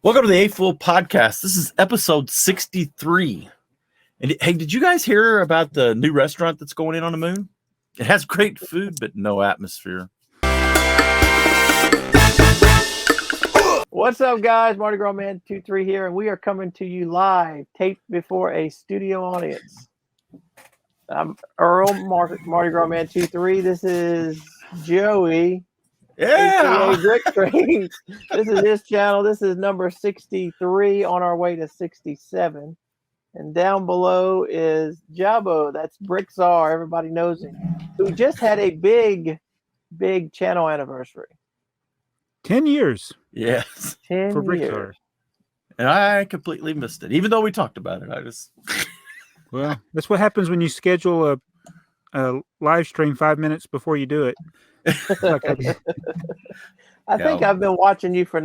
Welcome to the A F.o.O.L Podcast. This is episode 63. And hey, did you guys hear about the new restaurant that's going in on the moon? It has great food, but no atmosphere. What's up, guys? Mardigrasman23 here, and we are coming to you live, taped before a studio audience. I'm Earl, Mardigrasman23. This is Joey, Yeah. aka BrickTrains. This is his channel. This is number 63 on our way to 67. And down below is Jabo. That's BrickTsar. Everybody knows him. Who just had a big channel anniversary. 10 years. Yes. 10 for years. BrickTsar. And I completely missed it. Even though we talked about it, I just... Well, that's what happens when you schedule a live stream 5 minutes before you do it. I think I've been watching you for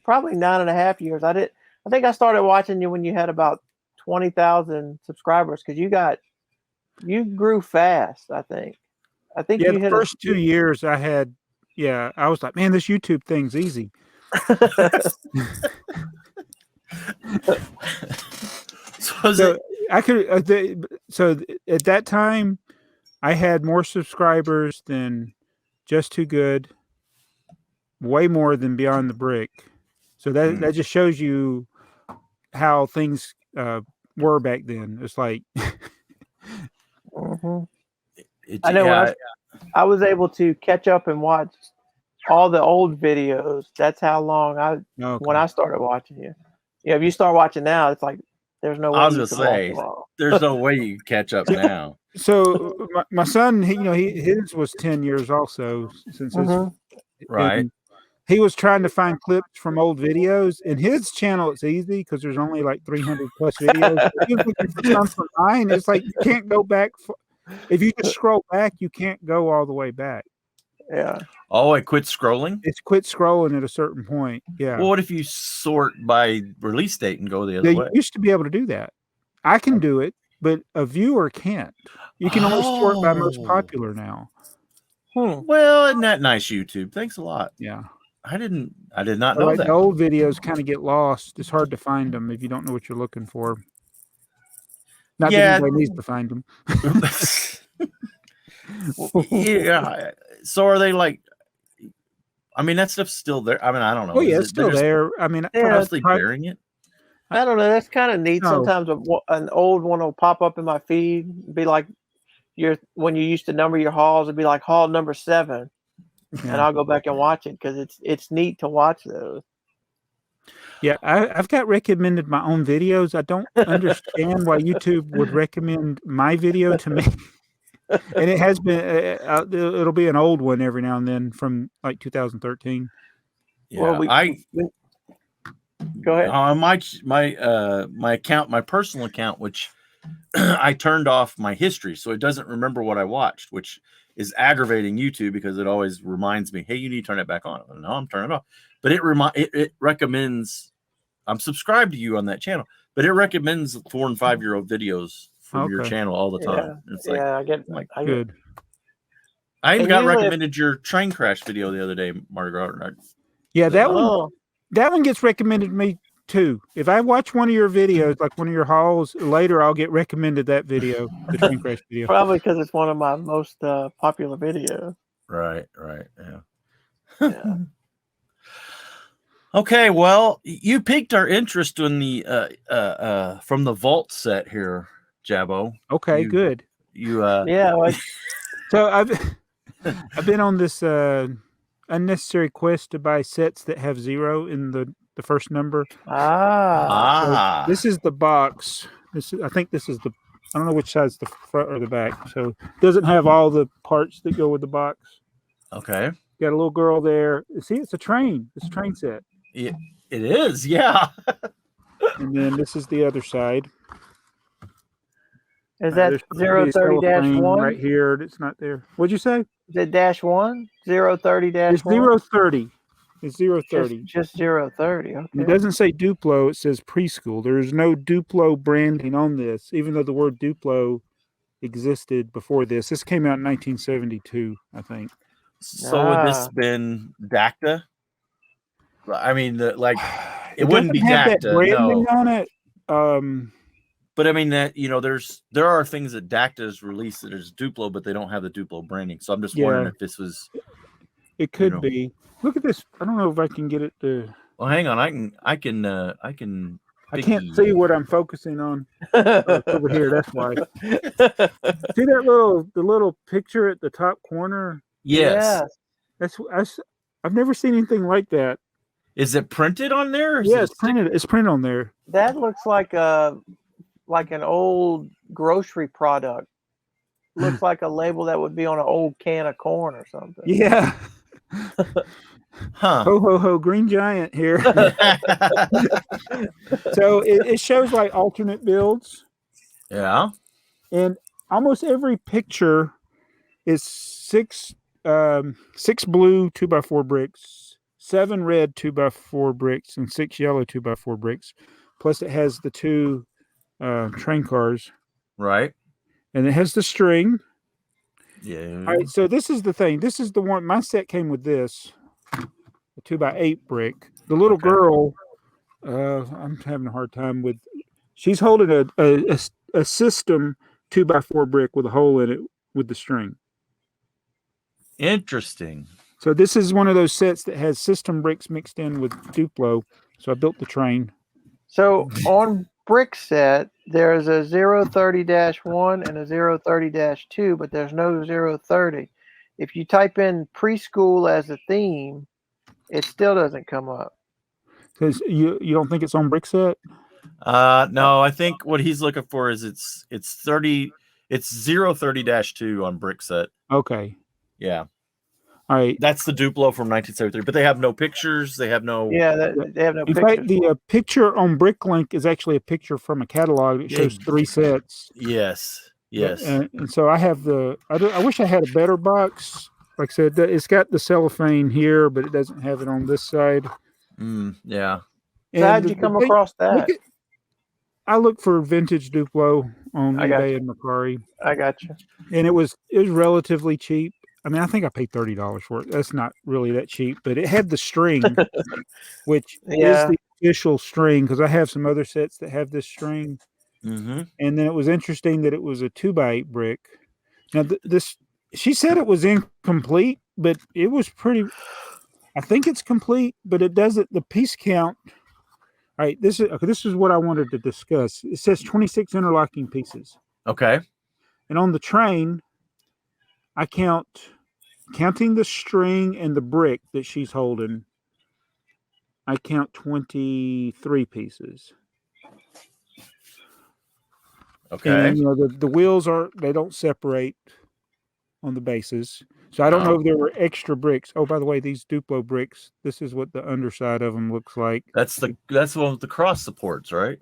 probably 9.5 years. I think I started watching you when you had about 20,000 subscribers because you grew fast. I think Yeah, you the hit first 2 years I was like, man, this YouTube thing's easy. So I could. So at that time, I had more subscribers than Just Too Good, way more than Beyond the Brick. So that just shows you how things were back then. It's like, I know when I was able to catch up and watch all the old videos. That's how long when I started watching you. Yeah, if you start watching now, it's like there's no way. I was gonna say there's no way you can catch up now. So my son, his was 10 years also since his, right. He was trying to find clips from old videos. In his channel, it's easy because there's only like 300 plus videos. If you're looking for some from mine, it's like you can't go back. If you just scroll back, you can't go all the way back. Yeah. Oh, it quit scrolling? It's quit scrolling at a certain point. Yeah. Well, what if you sort by release date and go the other way? You used to be able to do that. I can do it, but a viewer can't. You can only sort by most popular now. Well, isn't that nice, YouTube? Thanks a lot. Yeah. I did not know that. The old videos kind of get lost. It's hard to find them if you don't know what you're looking for. Not that anybody needs to find them. Yeah. So are they like? I mean, that stuff's still there. I mean, I don't know. Oh yeah, it's still there. I mean, probably burying it. I don't know. That's kind of neat. No. Sometimes an old one will pop up in my feed. Be like when you used to number your hauls. It'd be like haul number 7. And I'll go back and watch it because it's neat to watch those. Yeah, I've got recommended my own videos. I don't understand why YouTube would recommend my video to me. And it has been, it'll be an old one every now and then from like 2013. Yeah, well, go ahead. On my account, my personal account, which I turned off my history, so it doesn't remember what I watched, which is aggravating YouTube because it always reminds me, hey, you need to turn it back on. No, I'm turning it off. But it recommends, I'm subscribed to you on that channel, but it recommends 4 and 5 year old videos from your channel all the time. Yeah, it's like, I get good. I even got recommended your train crash video the other day, Margaret. Yeah, that one gets recommended to me too. If I watch one of your videos, like one of your hauls, later I'll get recommended that video, the train crash video. Probably because it's one of my most popular videos. Right, yeah. Okay, well, you piqued our interest in the from the vault set here, Jabo. Okay, good. So I've been on this unnecessary quest to buy sets that have 0 in the first number. So this is the box. I think this is I don't know which side's the front or the back. So it doesn't have all the parts that go with the box. Okay. Got a little girl there. See, it's a train. It's a train set. It is, yeah. And then this is the other side. Is that 030-1 right here? It's not there. What'd you say? Is it -1? 030-1? It's 030. It's 030. Just 030. Okay. It doesn't say Duplo. It says preschool. There is no Duplo branding on this, even though the word Duplo existed before this. This came out in 1972, I think. So would this been DACTA? I mean, It wouldn't be doesn't have that Dacta, branding no. on it. But I mean that there are things that Dacta has released that is Duplo, but they don't have the Duplo branding. So I'm just wondering if this was. It could be. Look at this. I don't know if I can get it to. Well, hang on. I can. I can't see what I'm focusing on. It's over here. That's why. See the little picture at the top corner? Yes. I've never seen anything like that. Is it printed on there? Yeah, it's printed. It's printed on there. That looks like an old grocery product. Looks like a label that would be on an old can of corn or something. Yeah. Huh. Ho ho ho, Green Giant here. So it shows like alternate builds. Yeah. And almost every picture is six blue 2x4 bricks, 7 red 2x4 bricks, and 6 yellow 2x4 bricks. Plus it has the 2 train cars. Right. And it has the string. Yeah. All right, so this is the thing. This is the one. My set came with this, a 2x8 brick. The little girl, I'm having a hard time with. She's holding a system 2x4 brick with a hole in it with the string. Interesting. So this is one of those sets that has system bricks mixed in with Duplo. So I built the train. So on BrickSet, there's a 030-1 and a 030-2, but there's no 030. If you type in preschool as a theme, it still doesn't come up. Because you don't think it's on BrickSet? No, I think what he's looking for is it's 030-2 on BrickSet. Okay. Yeah. All right. That's the Duplo from 1973, but they have no pictures. They have no. Yeah, they have no In pictures. fact, the picture on BrickLink is actually a picture from a catalog that shows 3 sets. Yes. Yes. And so I have I wish I had a better box. Like I said, it's got the cellophane here, but it doesn't have it on this side. Yeah. So how'd you come across that? I looked for vintage Duplo on eBay and Mercari. I got you. And it was relatively cheap. I mean, I think I paid $30 for it. That's not really that cheap, but it had the string, which is the official string, because I have some other sets that have this string. Mm-hmm. And then it was interesting that it was a 2x8 brick. Now, she said it was incomplete, but it was pretty. I think it's complete, but it doesn't. The piece count. All right, this is what I wanted to discuss. It says 26 interlocking pieces. Okay. And on the train, I counting the string and the brick that she's holding, I count 23 pieces. Okay. And the wheels they don't separate on the bases. So I don't know if there were extra bricks. Oh, by the way, these Duplo bricks, this is what the underside of them looks like. That's the one with the cross supports, right?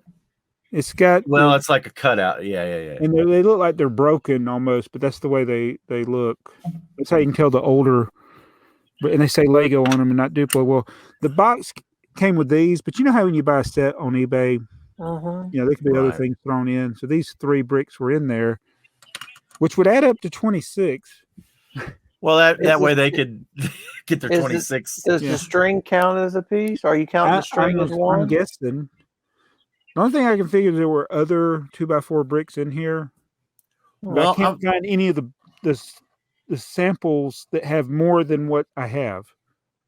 It's got it's like a cutout. Yeah. And they look like they're broken almost, but that's the way they look. That's how you can tell the older. And they say Lego on them and not Duplo. Well, the box came with these, but you know how when you buy a set on eBay, there could be other things thrown in. So these 3 bricks were in there, which would add up to 26. Well, that way they could get their 26. Does the string count as a piece? Or are you counting the string as one? I'm guessing. The only thing I can figure is there were other 2x4 bricks in here. But I can't find any of the samples that have more than what I have.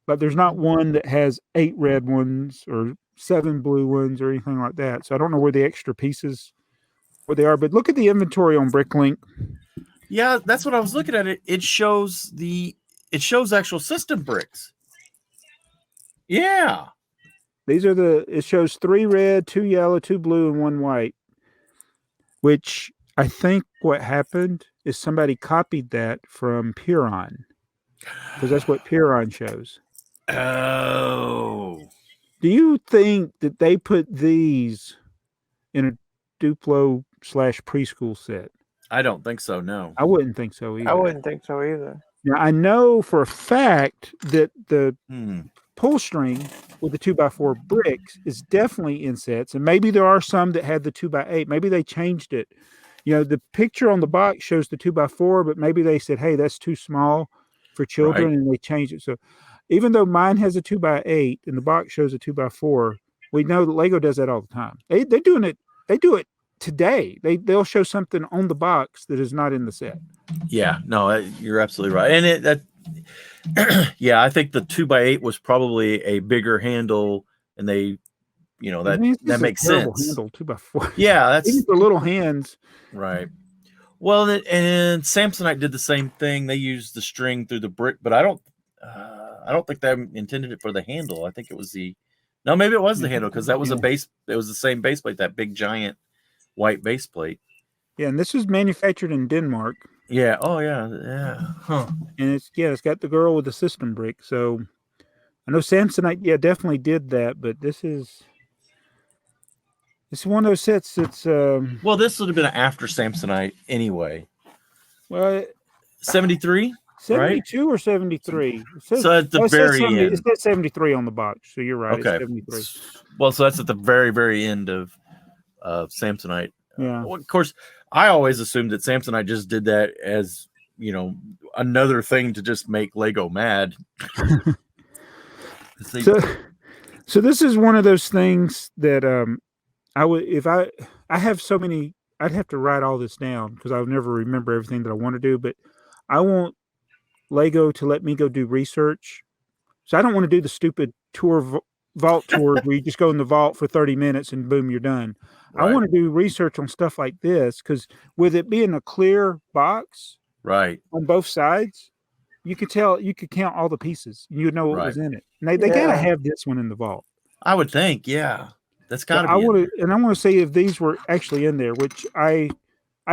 Like there's not one that has 8 red ones or 7 blue ones or anything like that. So I don't know where the extra pieces where they are. But look at the inventory on BrickLink. Yeah, that's what I was looking at. It shows actual system bricks. Yeah. These are it shows 3 red, 2 yellow, 2 blue, and 1 white. Which I think what happened is somebody copied that from Puron. Because that's what Puron shows. Oh. Do you think that they put these in a Duplo / preschool set? I don't think so, no. I wouldn't think so either. I wouldn't think so either. Now, I know for a fact that the pull string with the 2x4 bricks is definitely in sets, and maybe there are some that had the 2x8. Maybe they changed it. The picture on the box shows the 2x4, but maybe they said, hey, that's too small for children, and they changed it. So even though mine has a 2x8 and the box shows a 2x4, We know that Lego does that all the time. They're doing it. They do it today. They'll show something on the box that is not in the set. Yeah, no, you're absolutely right. And yeah, I think the 2x8 was probably a bigger handle, and they, that makes sense. Handle 2x4. Yeah, that's even for little hands. Right. Well, and Samsonite did the same thing. They used the string through the brick, but I don't think they intended it for the handle. I think it was no, maybe it was the handle, because that was a base. It was the same base plate, that big giant white base plate. Yeah, and this was manufactured in Denmark. Yeah. Oh, yeah. Huh. And it's got the girl with the system brick. So I know Samsonite, definitely did that. But it's one of those sets that's well, this would have been after Samsonite anyway. Well, 73, 72 or 73. So at the very end. It says 73 on the box. So you're right. Okay. It's 73. Well, so that's at the very, very end of Samsonite. Yeah. Of course, I always assumed that Samsonite just did that as, another thing to just make Lego mad. So this is one of those things that I have so many, I'd have to write all this down because I'll never remember everything that I want to do, but I want Lego to let me go do research. So I don't want to do the stupid vault tour where you just go in the vault for 30 minutes and boom, you're done. Right. I want to do research on stuff like this because with it being a clear box on both sides, you could count all the pieces. You would know what was in it. And they got to have this one in the vault. I would think, yeah. That's got to be. I want to say if these were actually in there, which I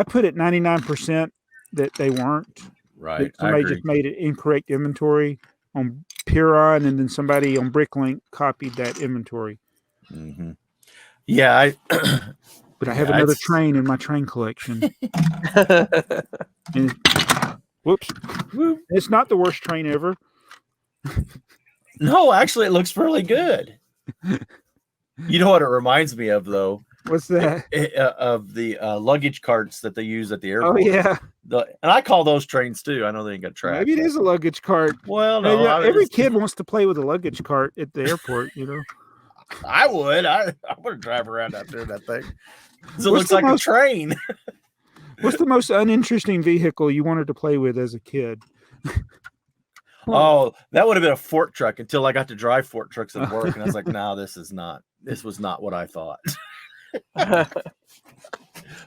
put at 99% that they weren't. Right. Somebody just made an incorrect inventory on Puron, and then somebody on BrickLink copied that inventory. Mm-hmm. Yeah, but I have another train in my train collection. Whoops! It's not the worst train ever. No, actually, it looks really good. You know what it reminds me of, though? What's that? Of the luggage carts that they use at the airport. Oh, yeah. And I call those trains, too. I know they ain't got track. Maybe it is a luggage cart. Well, no. Every kid wants to play with a luggage cart at the airport, I would. I would drive around out there in that thing. It looks like a train. What's the most uninteresting vehicle you wanted to play with as a kid? Oh, that would have been a fork truck until I got to drive fork trucks at work. And I was like, no, this was not what I thought.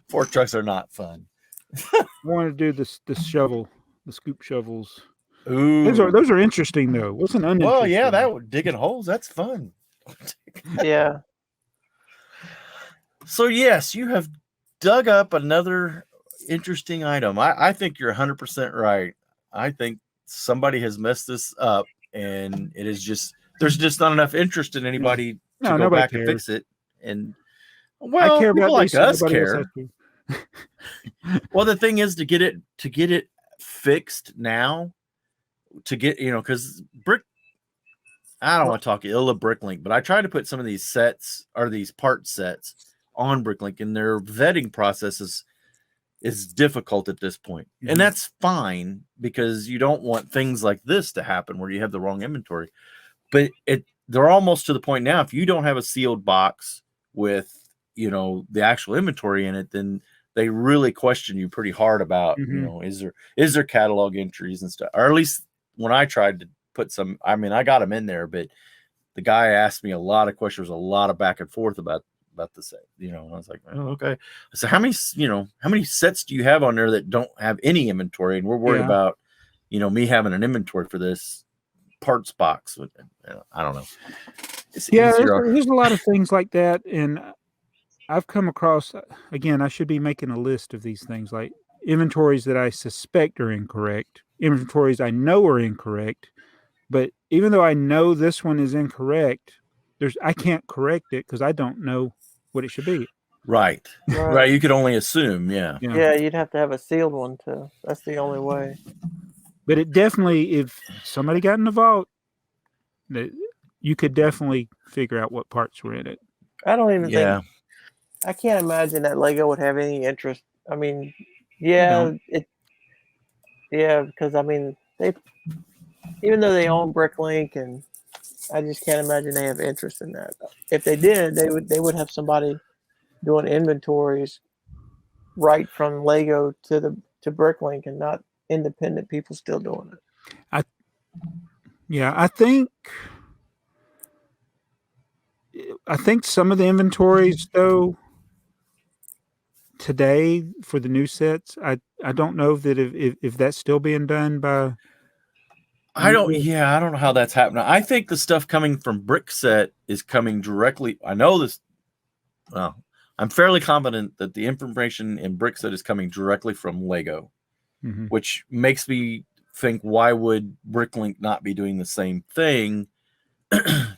Fork trucks are not fun. I wanted to do the shovel, the scoop shovels. Ooh. Those are interesting, though. What's an uninteresting? Well, yeah, that would digging holes. That's fun. Yeah. So, yes, you have dug up another interesting item. I think you're 100% right. I think somebody has messed this up, and it is just there's just not enough interest in anybody to go back and fix it. And well, I care people about like us care. Well, the thing is to get it fixed now. To get because I don't want to talk ill of BrickLink, but I tried to put some of these sets or these part sets on BrickLink, and their vetting process is difficult at this point. Mm-hmm. And that's fine because you don't want things like this to happen where you have the wrong inventory. But they're almost to the point now, if you don't have a sealed box with, the actual inventory in it, then they really question you pretty hard about, is there catalog entries and stuff, or at least when I tried to put some, I got them in there, but the guy asked me a lot of questions, a lot of back and forth about the set, and I was like, oh, okay. So how many sets do you have on there that don't have any inventory? And we're worried about, me having an inventory for this parts box. I don't know. There's a lot of things like that. And I've come across, again, I should be making a list of these things, like inventories that I suspect are incorrect, inventories I know are incorrect. But even though I know this one is incorrect, I can't correct it because I don't know what it should be. Right. You could only assume. Yeah. Yeah, you'd have to have a sealed one too. That's the only way. But it definitely, if somebody got in the vault, you could definitely figure out what parts were in it. I don't even think. I can't imagine that Lego would have any interest. Because they, even though they own BrickLink and I just can't imagine they have interest in that. If they did, they would have somebody doing inventories right from Lego to BrickLink, and not independent people still doing it. I think some of the inventories though today for the new sets, I don't know that if that's still being done by. I don't know how that's happening. I think the stuff coming from BrickSet is coming directly. I know this. Well, I'm fairly confident that the information in BrickSet is coming directly from Lego, which makes me think, why would BrickLink not be doing the same thing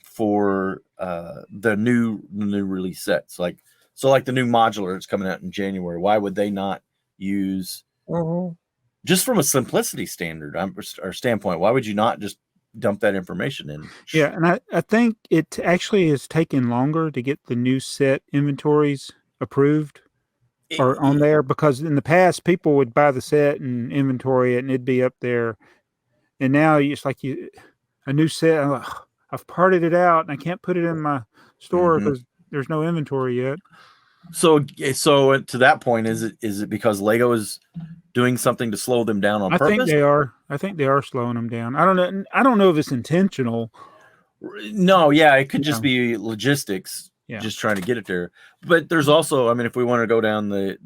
for the new release sets? Like the new modular that's coming out in January. Why would they not use just from a simplicity standard or standpoint? Why would you not just dump that information in? Yeah, and I think it actually has taken longer to get the new set inventories approved or on there, because in the past people would buy the set and inventory it and it'd be up there, and now it's like a new set. I'm like, I've parted it out and I can't put it in my store because there's no inventory yet. So to that point, is it because Lego is doing something to slow them down on purpose? I think they are slowing them down. I don't know if it's intentional. No, yeah, it could just be logistics. Yeah. Just trying to get it there. But there's also, I mean, if we want to go down the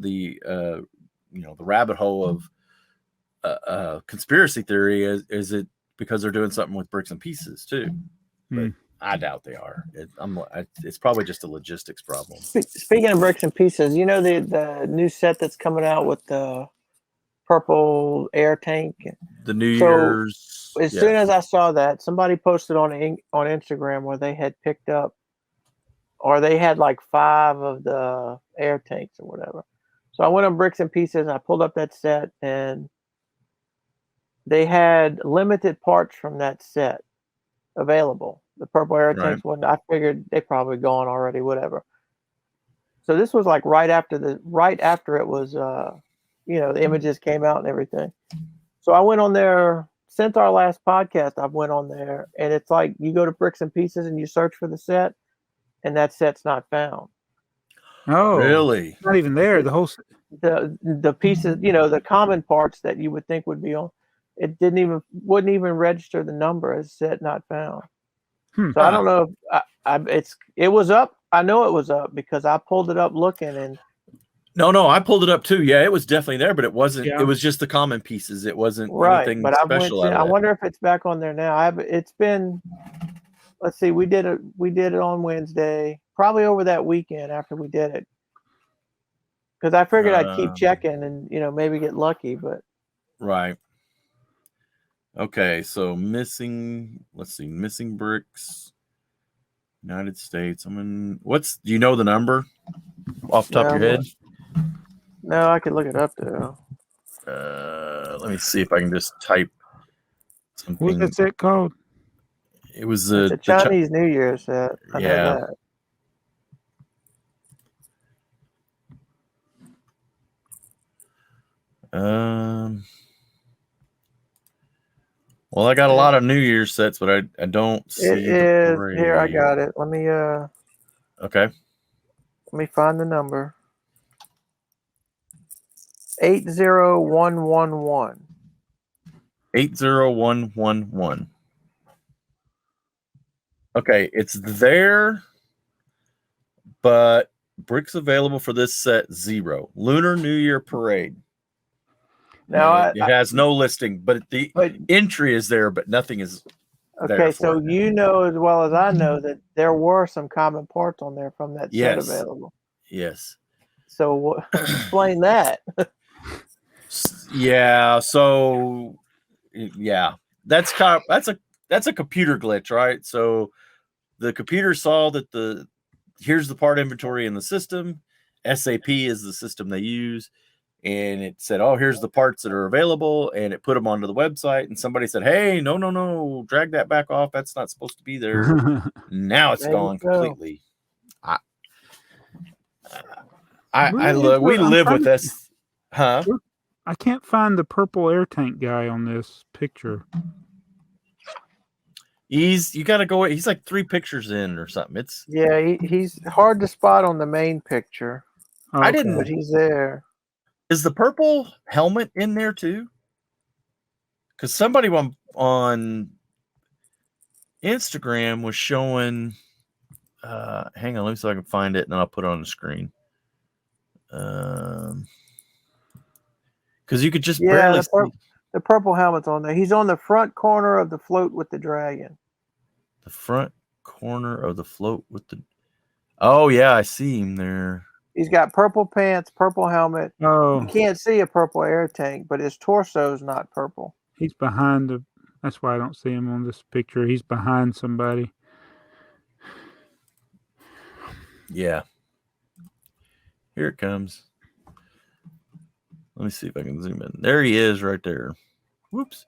rabbit hole of conspiracy theory, is it because they're doing something with bricks and pieces too? But I doubt they are. It's probably just a logistics problem. Speaking of bricks and pieces, you know the new set that's coming out with the purple air tank. The New Year's. As soon as I saw that, somebody posted on Instagram where they had picked up, or they had like 5 of the air tanks or whatever. So I went on Bricks and Pieces and I pulled up that set, and they had limited parts from that set available. The purple air tanks one, I figured they probably gone already, whatever. So this was like right after it was the images came out and everything. So I went on there since our last podcast. I went on there, and it's like you go to Bricks and Pieces and you search for the set, and that set's not found. Oh, really? It's not even there. The whole the pieces, the common parts that you would think would be on, it wouldn't even register the number as set not found. So I don't know if it was up. I know it was up because I pulled it up looking, and no, I pulled it up too. Yeah, it was definitely there, but it wasn't. Yeah. It was just the common pieces. It wasn't anything but special. I wonder if it's back on there now. It's been. Let's see. We did it on Wednesday, probably over that weekend after we did it, because I figured I'd keep checking and maybe get lucky. But right. Okay, so missing bricks, United States. Do you know the number off the top of your head? No, I could look it up though. Let me see if I can just type something. What's that set called? It was the Chinese New Year set. I know that. Well, I got a lot of New Year's sets, but I don't see it. Here, I got it. Let me okay. Let me find the number. 80111. 80111. Okay, it's there, but bricks available for this set 0. Lunar New Year Parade. Now it has no listing, but entry is there, but nothing is. Okay, so you know as well as I know that there were some common parts on there from that set available. Yes. So explain that. Yeah. So that's a computer glitch, right? So the computer saw that here's the part inventory in the system. SAP is the system they use. And it said, oh, here's the parts that are available. And it put them onto the website. And somebody said, hey, no, drag that back off. That's not supposed to be there. Now it's gone completely. We live with this. Huh? I can't find the purple air tank guy on this picture. You got to go. He's like 3 pictures in or something. It's he's hard to spot on the main picture. Okay. I didn't. But he's there. Is the purple helmet in there too? Because somebody on Instagram was showing. Hang on, let me see if I can find it, and then I'll put it on the screen. Because you could just barely see. The purple helmet's on there. He's on the front corner of the float with the dragon. The front corner of the float with the. Oh yeah, I see him there. He's got purple pants, purple helmet. Oh, You can't see a purple air tank, but his torso's not purple. he's behind the. That's why I don't see him on this picture. He's behind somebody. Yeah. Here it comes. Let me see if I can zoom in. There he is right there. Whoops.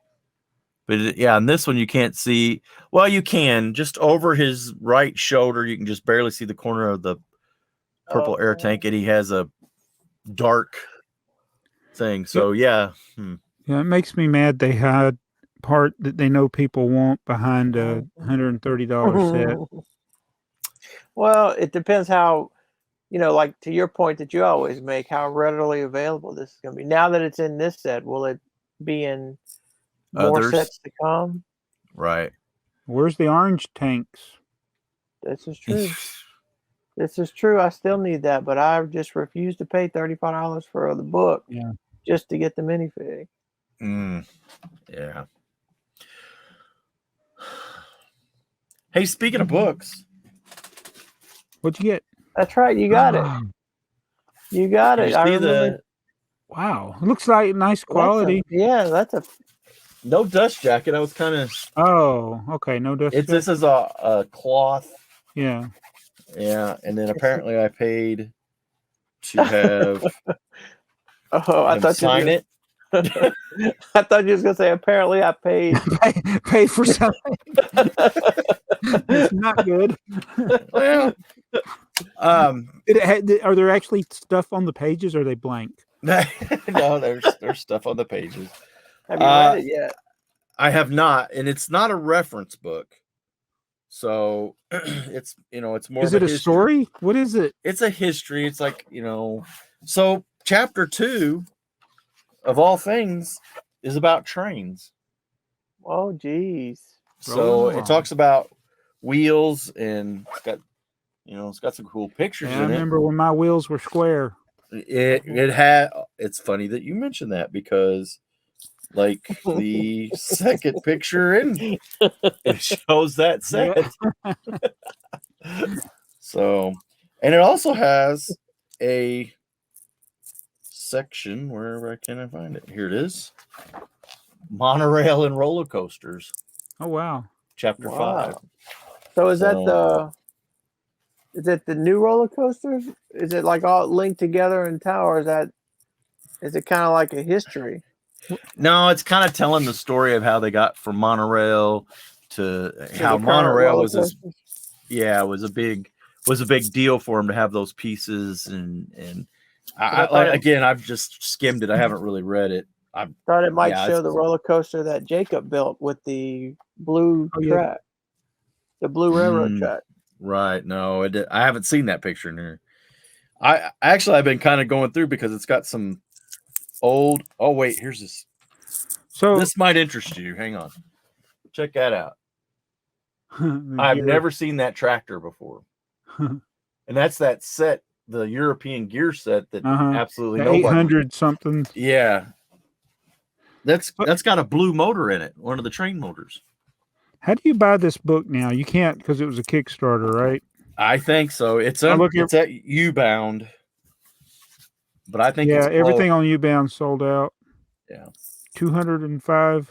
But yeah, on this one you can't see. Well, you can. Just over his right shoulder, you can just barely see the corner of the purple air tank, and he has a dark thing. So yeah. Yeah, it makes me mad they had part that they know people want behind a $130 set. Well, it depends how, like to your point that you always make, how readily available this is going to be. Now that it's in this set, will it be in more sets to come? Right. Where's the orange tanks? This is true. This is true. I still need that, but I just refuse to pay $35 for the book just to get the minifig. Yeah. Hey, speaking of books. What'd you get? That's right. You got it. You got it. I remember. Wow. It looks like nice quality. That's a. No dust jacket. I was kind of. Oh, okay. No dust jacket. This is a cloth. Yeah. Yeah. And then apparently I paid to have. I thought sign it. I thought you was going to say, apparently I paid. Pay for something. It's not good. Well. Are there actually stuff on the pages, or are they blank? No, there's stuff on the pages. Have you read it yet? I have not, and it's not a reference book, so it's it's more. Is it a story? What is it? It's a history. It's like so chapter 2, of all things, is about trains. Oh, geez. So it talks about wheels, and it's got some cool pictures in it. I remember when my wheels were square. It's funny that you mentioned that, because like the second picture in it shows that set. So, and it also has a section, wherever can I find it? Here it is. Monorail and roller coasters. Oh wow. Chapter 5. So is that the new roller coasters? Is it like all linked together in tower? Is it kind of like a history? No, it's kind of telling the story of how they got from monorail to how monorail was was a big deal for them to have those pieces, and I've just skimmed it. I haven't really read it. I thought it might show the roller coaster that Jacob built with the blue track, the blue railroad track. Right. No, I haven't seen that picture in here. I've been kind of going through, because it's got some old. Oh wait, here's this. So this might interest you. Hang on, check that out. I've never seen that tractor before, and that's that set, the European gear set that absolutely nobody. 800 something. Yeah, that's got a blue motor in it, one of the train motors. How do you buy this book now? You can't, because it was a Kickstarter, right? I think so. It's at Ubound, but I think everything on Ubound sold out. Yeah, 205%.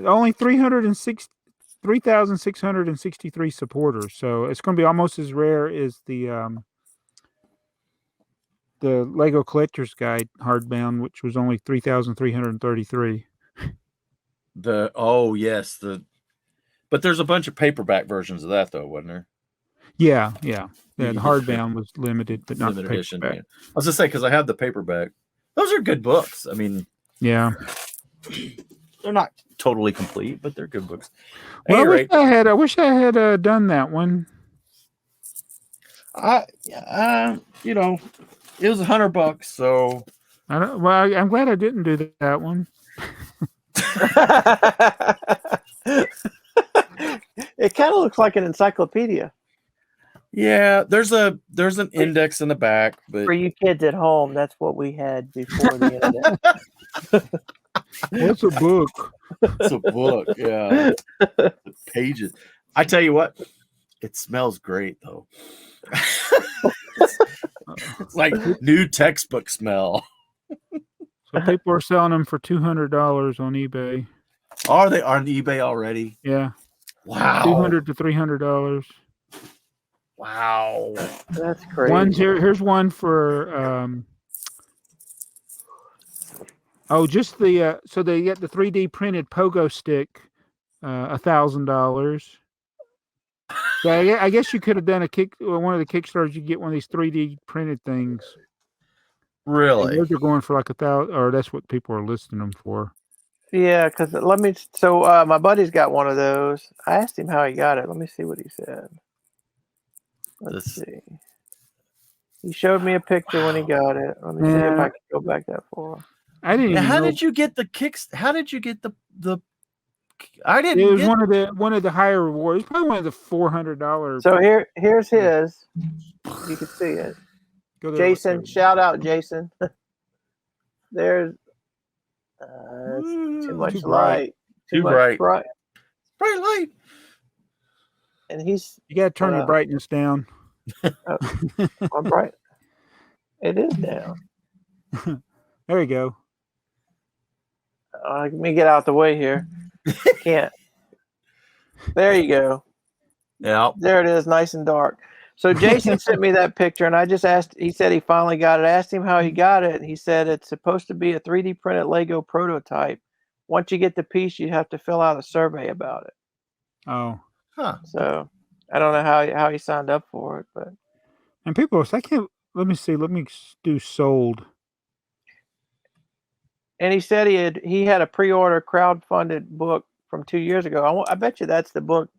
Only 3,663 supporters. So it's going to be almost as rare as the Lego Collector's Guide hardbound, which was only 3,333. But there's a bunch of paperback versions of that, though, wasn't there? Yeah. The hardbound was limited, but not the edition. paperback. I was just saying, because I have the paperback. Those are good books. I mean, yeah. they're not totally complete, but they're good books. Well, I wish I had done that one. You know, it was $100, so I'm glad I didn't do that one. It kind of looks like an encyclopedia. Yeah, there's an index in the back, but for you kids at home, that's what we had before the internet. What's a book? It's a book, yeah. The pages. I tell you what, it smells great though. It's like new textbook smell. So people are selling them for $200 on eBay. Are they on eBay already? Yeah. Wow. $200 to $300. Wow. That's crazy. Here's one for just the so they get the 3D printed pogo stick, $1,000. So I guess you could have done one of the Kickstarters. You get one of these 3D printed things. Really? And those are going for like $1,000, or that's what people are listing them for. Yeah, because my buddy's got one of those. I asked him how he got it. Let me see what he said. Let's see. He showed me a picture when he got it. Let me see if I can go back that far. I didn't. How did you get the kicks? How did you get the? I didn't. It was one of the higher rewards. It's probably one of the $400. So here's his. You can see it. Jason, shout out, Jason. There's too much light. Too bright. Bright light. And you got to turn your brightness down. I'm bright. It is down. There you go. Let me get out the way here. Can't. There you go. Yeah. There it is, nice and dark. So Jason sent me that picture, and I just asked. He said he finally got it. I asked him how he got it, and he said it's supposed to be a 3D printed Lego prototype. Once you get the piece, you have to fill out a survey about it. Oh. Huh. So I don't know how he signed up for it, but. And people, I can't. Let me see. Let me do sold. And he said he had a pre-order crowdfunded book from 2 years ago. I bet you that's the book.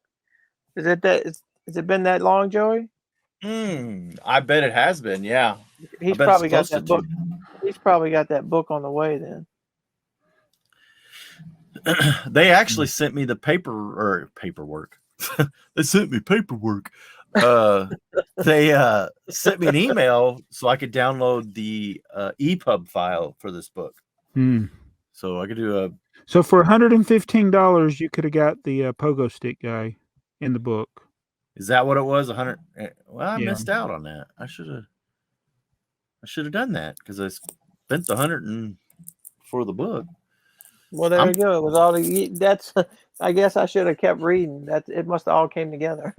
Is it that? Has it been that long, Joey? I bet it has been. Yeah. He's probably got that book. He's probably got that book on the way then. They actually sent me the paperwork. They sent me paperwork. They sent me an email so I could download the EPUB file for this book. So I could do So for $115, you could have got the pogo stick guy in the book. Is that what it was? 100. Well, I missed out on that. I should have done that because I spent the 100 for the book. Well, there you go. It was all that's. I guess I should have kept reading. It must have all came together.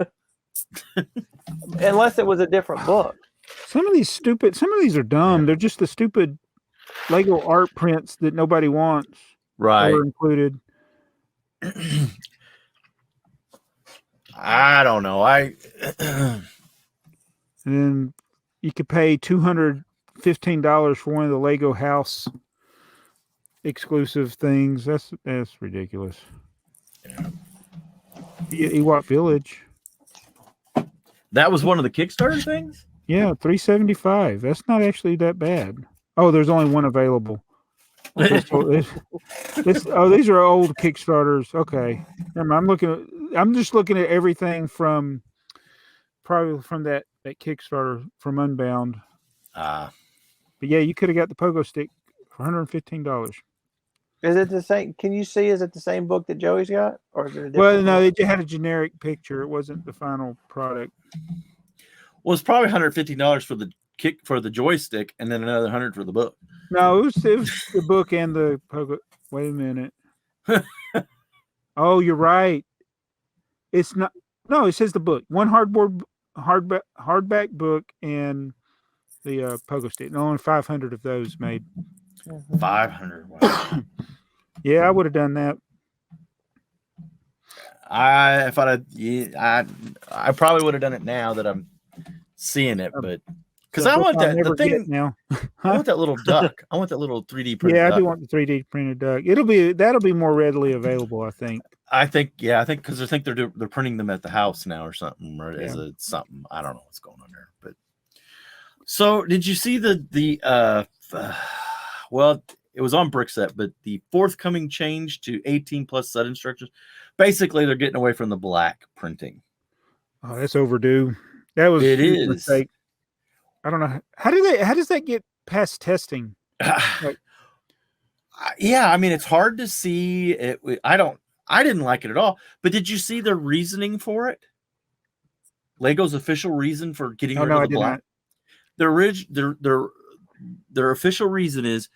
Unless it was a different book. Some of these are dumb. They're just the stupid Lego art prints that nobody wants. Right. Are included. I don't know. And then you could pay $215 for one of the Lego house exclusive things. That's ridiculous. Yeah. Ewok Village. That was one of the Kickstarter things? Yeah, $375. That's not actually that bad. Oh, there's only one available. These are old Kickstarters. Okay. I'm just looking at everything from that Kickstarter from Unbound. But yeah, you could have got the pogo stick for $115. Is it the same? Can you see? Is it the same book that Joey's got, or is it a different? Well, no, they had a generic picture. It wasn't the final product. Well, it's probably $150 for the joystick, and then another $100 for the book. No, it was the book and the pogo. Wait a minute. Oh, you're right. It's not. No, it says the book. One hardback book and the pogo stick. And only 500 of those made. 500. Wow. Yeah, I would have done that. I probably would have done it now that I'm seeing it, but Because I want I'll that never the thing get now. I want that little duck. I want that little 3D printed Yeah, I duck. do want the 3D printed duck. That'll be more readily available, I think. I think because I think they're printing them at the house now or something, or as a something. I don't know what's going on there. But so did you see well, it was on BrickSet, but the forthcoming change to 18 plus set instructions, basically they're getting away from the black printing. Oh, that's overdue. That was a mistake. I don't know. How does that get past testing? Like, yeah, I mean, it's hard to see it. I didn't like it at all. But did you see the reasoning for it? Lego's official reason for getting rid of the black. Their official reason is,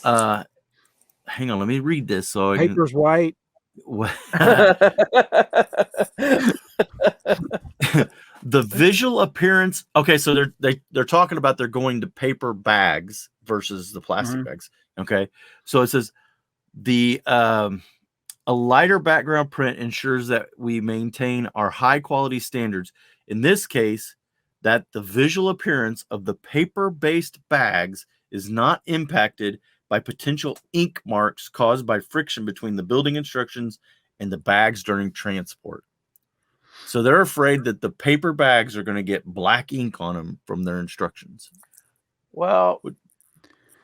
hang on, let me read this. So paper's white. The visual appearance. Okay, so they're talking about they're going to paper bags versus the plastic bags. Okay, so it says a lighter background print ensures that we maintain our high quality standards. In this case, that the visual appearance of the paper-based bags is not impacted by potential ink marks caused by friction between the building instructions and the bags during transport. So they're afraid that the paper bags are going to get black ink on them from their instructions. Well,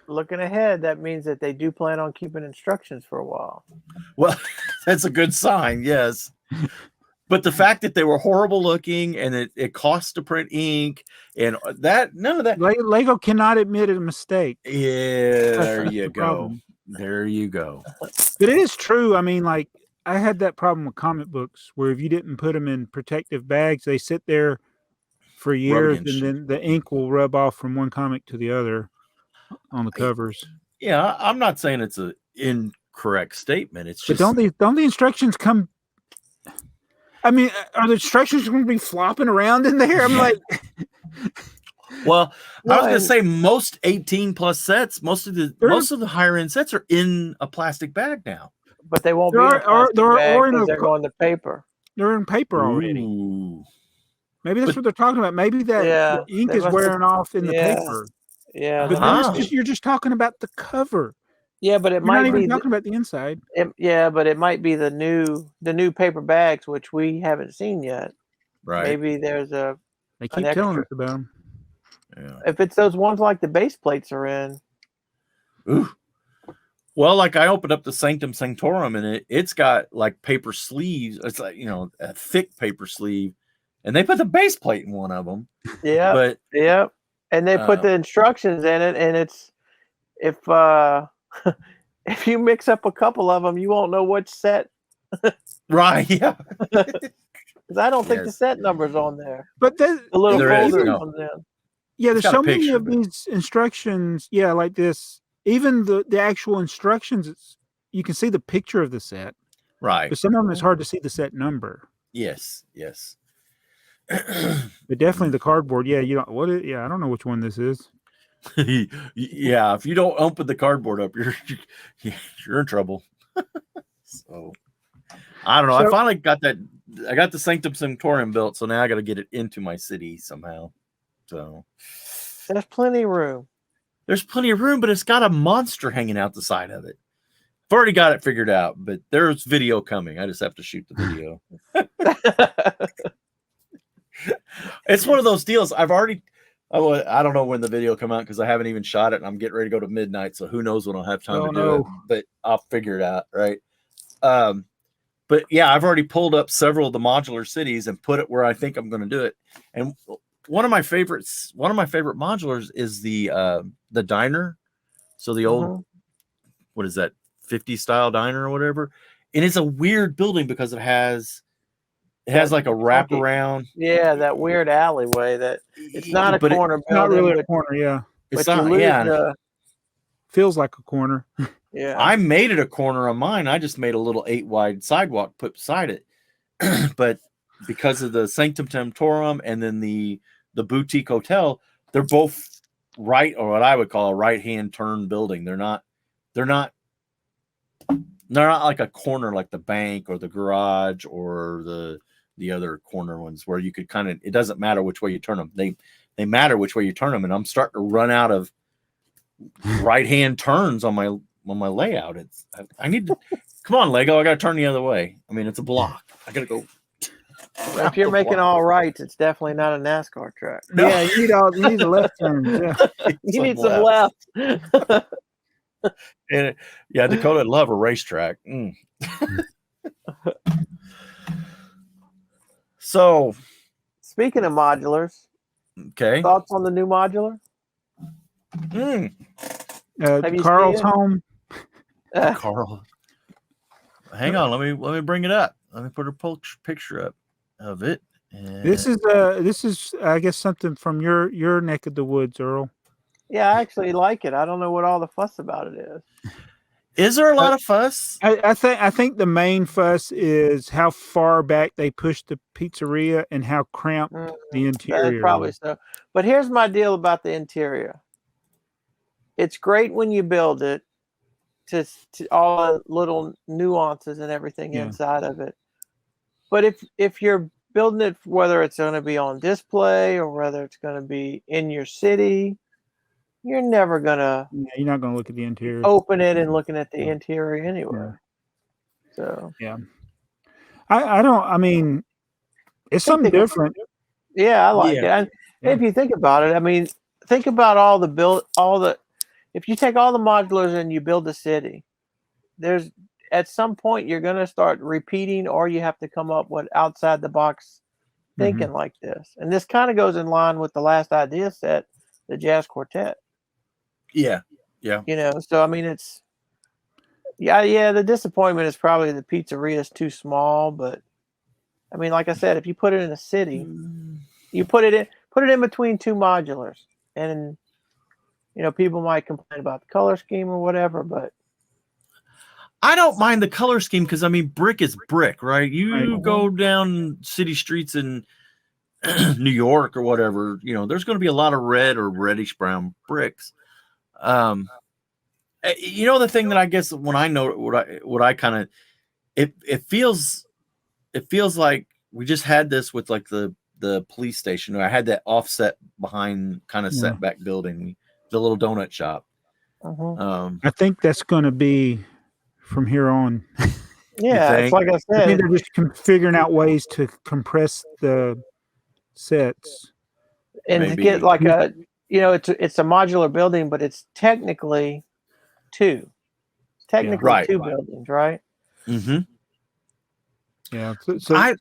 looking ahead, that means that they do plan on keeping instructions for a while. Well, that's a good sign, yes. But the fact that they were horrible looking and it cost to print ink and that, none of that. Lego cannot admit a mistake. Yeah, there you go. There you go. But it is true. I mean, like, I had that problem with comic books where if you didn't put them in protective bags, they sit there for years and then the ink will rub off from one comic to the other on the covers. Yeah, I'm not saying it's an incorrect statement. It's just, but don't the instructions come? I mean, are the instructions going to be flopping around in there? I'm like, well, I was going to say most 18 plus sets, most of the higher end sets are in a plastic bag now. But they won't be in a plastic bag because they're going to paper. They're in paper already. Ooh. Maybe that's what they're talking about. Maybe that the ink is wearing off in the paper. Yeah, but you're just talking about the cover. Yeah, but you're might not be even talking about the inside. But it might be the new paper bags, which we haven't seen yet. Right. Maybe there's They keep telling us about them. Yeah. If it's those ones like the base plates are in. Ooh. Well, like I opened up the Sanctum Sanctorum and it's got like paper sleeves. It's like, a thick paper sleeve, and they put the base plate in one of them. Yeah. And they put the instructions in it, and it's if you mix up a couple of them, you won't know which set. Right. Yeah. Because I don't think the set number's on there. But the little folder comes in. Yeah, there's so many of these instructions. Yeah, like this. Even the actual instructions, you can see the picture of the set. Right. But some of them it's hard to see the set number. Yes. But definitely the cardboard. Yeah, I don't know which one this is. Yeah, if you don't open the cardboard up, you're in trouble. So I don't know. I finally got that. I got the Sanctum Sanctorum built, so now I got to get it into my city somehow. So there's plenty of room. There's plenty of room, but it's got a monster hanging out the side of it. I've already got it figured out, but there's video coming. I just have to shoot the video. It's one of those deals. I don't know when the video come out because I haven't even shot it, and I'm getting ready to go to midnight, so who knows when I'll have time to do it. But I'll figure it out, right? But yeah, I've already pulled up several of the modular cities and put it where I think I'm going to do it. And one of my favorite modulars is the diner. So the old, what is that, 50s style diner or whatever. And it's a weird building because it has like a wraparound. Yeah, that weird alleyway that it's not a corner. It's not really a corner. Yeah, it's not. Yeah, feels like a corner. Yeah, I made it a corner on mine. I just made a little 8-wide sidewalk put beside it. But because of the Sanctum Sanctorum and then the boutique hotel, they're both right, or what I would call a right-hand turn building. They're not like a corner like the bank or the garage or the other corner ones where you could it doesn't matter which way you turn them. They they matter which way you turn them, and I'm starting to run out of right hand turns on my layout. I need to come on, Lego. I got to turn the other way. I mean, it's a block. I got to go. If you're making all rights, it's definitely not a NASCAR track. No. Yeah, you need a left turn. Yeah. You need some left. And Dakota would love a racetrack. So, speaking of modulars, okay, thoughts on the new modular? Carl's home. Carl, hang on. Let me bring it up. Let me put a picture up of it. And this is I guess something from your neck of the woods, Earl. Yeah, I actually like it. I don't know what all the fuss about it is. Is there a lot of fuss? I think the main fuss is how far back they push the pizzeria and how cramped the interior. Probably so. But here's my deal about the interior. It's great when you build it to all the little nuances and everything inside of it. But if you're building it, whether it's going to be on display or whether it's going to be in your city, you're never gonna. Yeah, you're not gonna look at the interior. Open it and looking at the interior anywhere. Yeah. So I don't. I mean, it's something different. Yeah, I like it. And if you think about it, I mean, think about if you take all the modulars and you build a city, there's at some point you're gonna start repeating, or you have to come up with outside the box thinking like this. And this kind of goes in line with the last idea set, the Jazz Quartet. Yeah. So I mean, it's the disappointment is probably the pizzeria is too small, but I mean, like I said, if you put it in a city, you put it in between two modulars, and people might complain about the color scheme or whatever, but I don't mind the color scheme because I mean, brick is brick, right? You go down city streets in New York or whatever, there's going to be a lot of red or reddish brown bricks. The thing that I guess when I know what I kind of it feels like we just had this with like the police station. I had that offset behind kind of setback building, the little donut shop. I think that's going to be from here on. Yeah, it's like I said, I think they're just figuring out ways to compress the sets and to get like a it's a modular building, but it's technically two. Two buildings, right? Mm-hmm. Yeah. So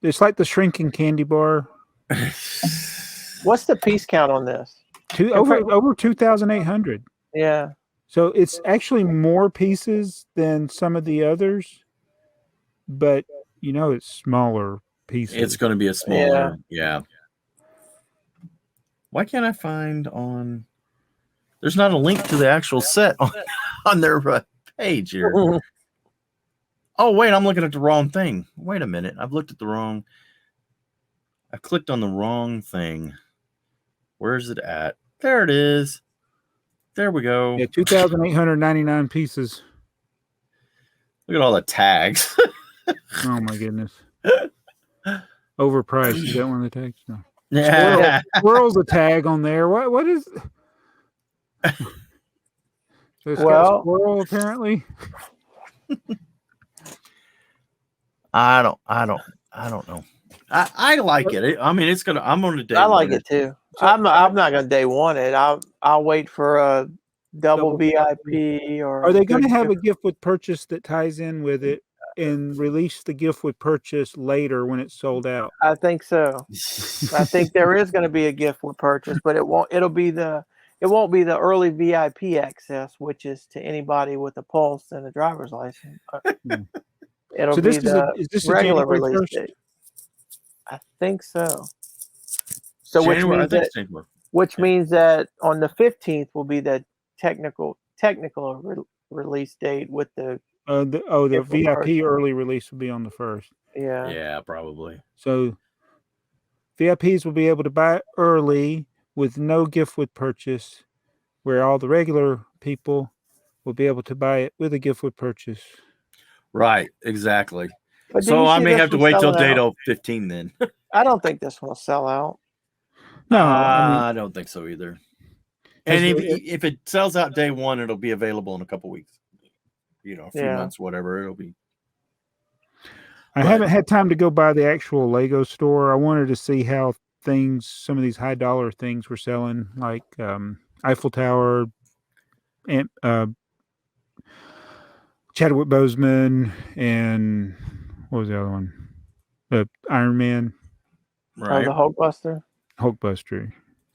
it's like the shrinking candy bar. What's the piece count on this? Over 2,800. Yeah. So it's actually more pieces than some of the others, but it's smaller pieces. It's going to be a smaller, yeah. Why can't I find on? There's not a link to the actual set on their page here. Oh wait, I'm looking at the wrong thing. Wait a minute, I clicked on the wrong thing. Where is it at? There it is. There we go. Yeah, 2,899 pieces. Look at all the tags. Oh my goodness. Overpriced. Is that one of the tags? No. Yeah. Squirrel's a tag on there. What is? So it's got squirrel apparently. I don't know. I like it. I mean, I'm on a day. I like it too. I'm not gonna day one it. I'll wait for a double VIP or. Are they going to have a gift with purchase that ties in with it and release the gift with purchase later when it's sold out? I think so. I think there is going to be a gift with purchase, but it won't be the early VIP access, which is to anybody with a pulse and a driver's license. It'll be the regular release date. I think so. So which means that on the 15th will be the technical release date with the VIP early release will be on the 1st. Yeah, probably. So VIPs will be able to buy it early with no gift with purchase, where all the regular people will be able to buy it with a gift with purchase. Right, exactly. So I may have to wait till date 15 then. I don't think this will sell out. No, I mean, I don't think so either. And if it sells out day one, it'll be available in a couple weeks. A few months, whatever it'll be. I haven't had time to go by the actual Lego store. I wanted to see how some of these high dollar things were selling, like Eiffel Tower, and Chadwick Boseman, and what was the other one? Iron Man. Right. The Hulkbuster. Hulkbuster.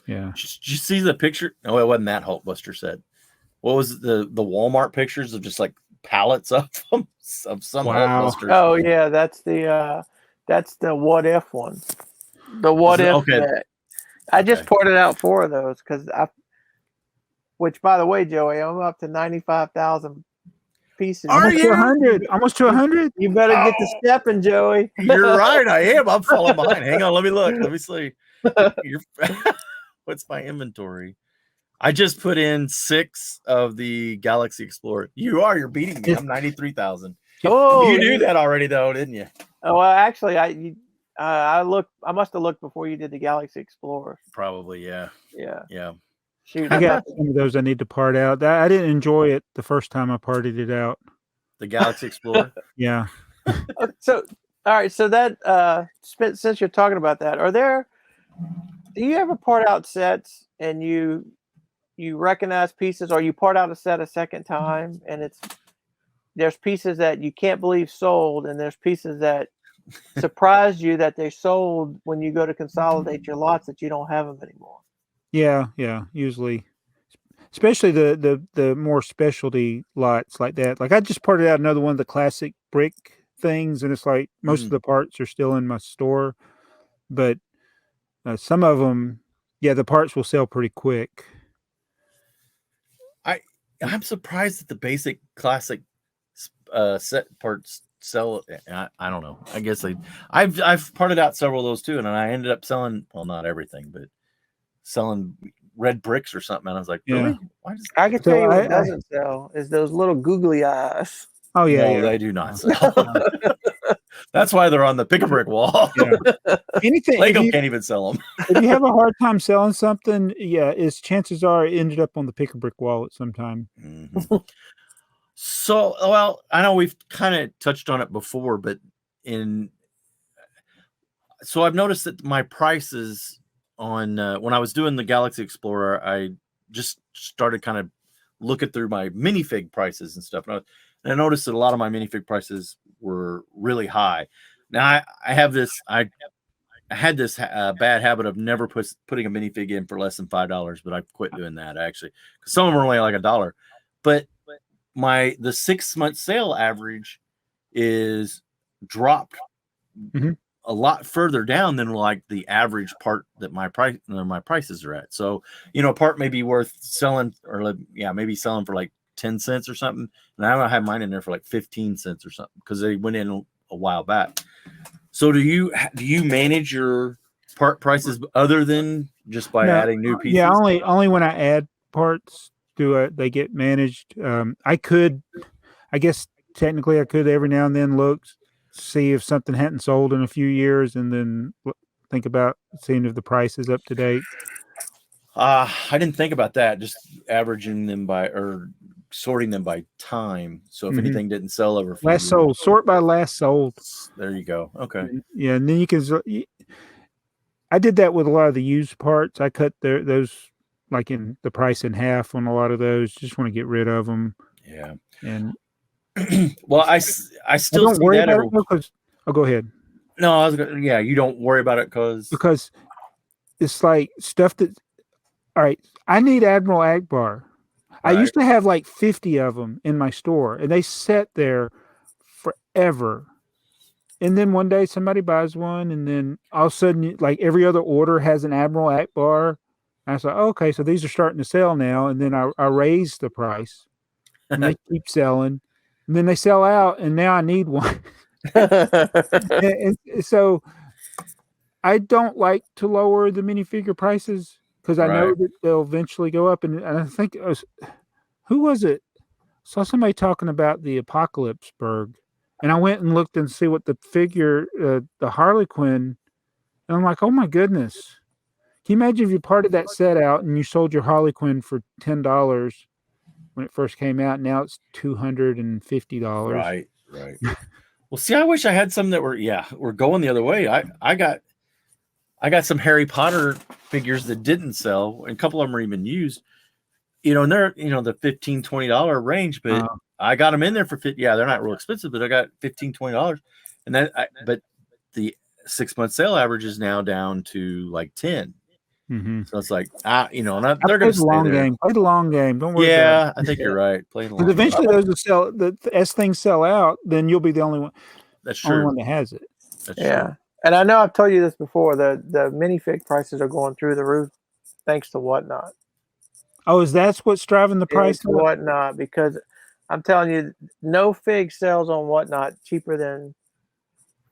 Yeah. Did you see the picture? No, it wasn't that Hulkbuster set. What was the Walmart pictures of just like pallets of them, of some Hulkbusters? Oh yeah, that's the What If one. The What If. Okay. I just ported out 4 of those because which by the way, Joey, I'm up to 95,000 pieces. Almost to 100. Almost to 100. You better get to stepping, Joey. You're right. I am. I'm falling behind. Hang on. Let me look. Let me see. What's my inventory? I just put in 6 of the Galaxy Explorer. You're beating me. I'm 93,000. Oh, you knew that already, though, didn't you? Oh, well, actually, I must have looked before you did the Galaxy Explorer. Probably, yeah. Yeah. Shoot, I got some of those I need to part out. I didn't enjoy it the first time I partied it out. The Galaxy Explorer? Yeah. So, all right. So that since you're talking about that, do you ever part out sets and you recognize pieces, or you part out a set a second time and there's pieces that you can't believe sold, and there's pieces that surprised you that they sold when you go to consolidate your lots that you don't have them anymore? Yeah, usually, especially the more specialty lots like that. Like I just parted out another one of the classic brick things, and it's like most of the parts are still in my store, but some of them, the parts will sell pretty quick. I'm surprised that the basic classic set parts sell. I don't know. I guess I've parted out several of those too, and I ended up selling, well, not everything, but selling red bricks or something. And I was like, really? I can tell you what doesn't sell is those little googly eyes. Oh yeah, no, they do not sell. That's why they're on the pick-a-brick wall. Anything Lego can't even sell them. If you have a hard time selling something, chances are it ended up on the pick-a-brick wall at some time. Mm-hmm. So, well, I know we've kind of touched on it before, but I've noticed that my prices on when I was doing the Galaxy Explorer, I just started kind of looking through my minifig prices and stuff, and I noticed that a lot of my minifig prices were really high. Now I had this bad habit of never putting a minifig in for less than $5, but I quit doing that actually, because some of them are only like $1. But the 6-month sale average is dropped a lot further down than like the average part that my prices are at. So, a part may be worth selling, or maybe selling for like 10 cents or something. And I have mine in there for like 15 cents or something because they went in a while back. So do you manage your part prices other than just by adding new pieces? Yeah, only when I add parts do they get managed. I guess technically I could every now and then look, see if something hadn't sold in a few years, and then think about seeing if the price is up to date. I didn't think about that. Just averaging them or sorting them by time. So if anything didn't sell over last sold, sort by last sold. There you go. Okay. Yeah, and then you can. I did that with a lot of the used parts. I cut those like in the price in half on a lot of those. Just want to get rid of them. Yeah. And well, I still don't worry about it because. Oh, go ahead. No, I was gonna. Yeah, you don't worry about it because it's like stuff that. All right, I need Admiral Akbar. Right. I used to have like 50 of them in my store, and they sat there forever. And then one day somebody buys one, and then all of a sudden, like every other order has an Admiral Akbar. And I was like, okay, so these are starting to sell now. And then I raised the price, and they keep selling. And then they sell out, and now I need one. and so I don't like to lower the minifigure prices because I know that they'll eventually go up. And I think who was it? Saw somebody talking about the Apocalypseburg, and I went and looked and see what the figure, the Harley Quinn, and I'm like, oh my goodness, you imagine if you parted that set out and you sold your Harlequin for $10 when it first came out? Now it's $250. Right. Well, see, I wish I had some that were going the other way. I got some Harry Potter figures that didn't sell, and a couple of them are even used. And they're the $15-$20 range, but I got them in there for $50. Yeah, they're not real expensive, but I got $15-$20, and but the 6-month sale average is now down to like 10. Mm-hmm. So it's like they're going to stay there. Game. Play the long game. Don't worry. Yeah, I think you're right. Play the long. But eventually, those will sell. As things sell out, then you'll be the only one. That's true. Only one that has it. That's true. And I know I've told you this before. The minifig prices are going through the roof, thanks to Whatnot. Oh, that's what's driving the price? It's Whatnot, because I'm telling you, no fig sells on Whatnot cheaper than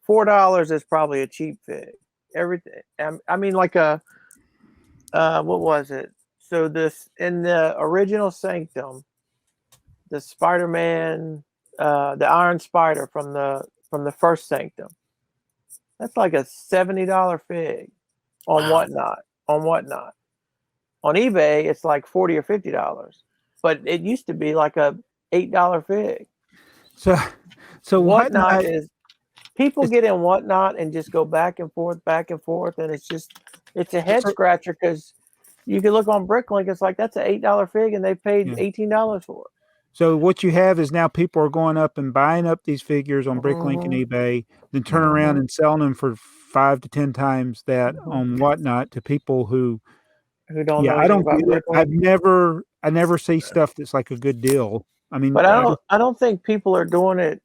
$4 is probably a cheap fig. Everything. I mean, like what was it? So this in the original Sanctum, the Spider-Man, the Iron Spider from the first Sanctum. That's like a $70 fig on Whatnot. On eBay, it's like $40 or $50, but it used to be like a $8 fig. So Whatnot is people get in Whatnot and just go back and forth, and it's a head scratcher because you can look on BrickLink. It's like that's an $8 fig, and they paid $18 for it. So what you have is now people are going up and buying up these figures on BrickLink and eBay, then turn around and selling them for 5 to 10 times that on Whatnot to people who don't know. I don't get it. I never see stuff that's like a good deal. I mean, but I don't think people are doing it.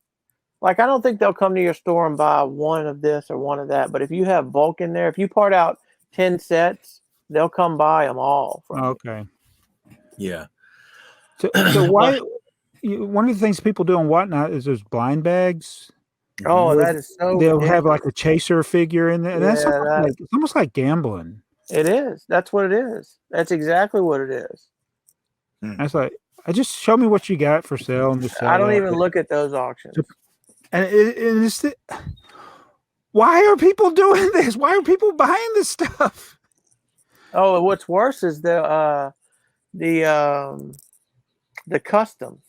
Like, I don't think they'll come to your store and buy one of this or one of that. But if you have bulk in there, if you part out 10 sets, they'll come buy them all. Okay. Yeah. So why? One of the things people do on Whatnot is there's blind bags. Oh, that is so. They'll have like a chaser figure in there, and that's it's almost like gambling. It is. That's what it is. That's exactly what it is. That's like, I just show me what you got for sale and just. I don't even look at those auctions. Why are people doing this? Why are people buying this stuff? Oh, what's worse is the customs.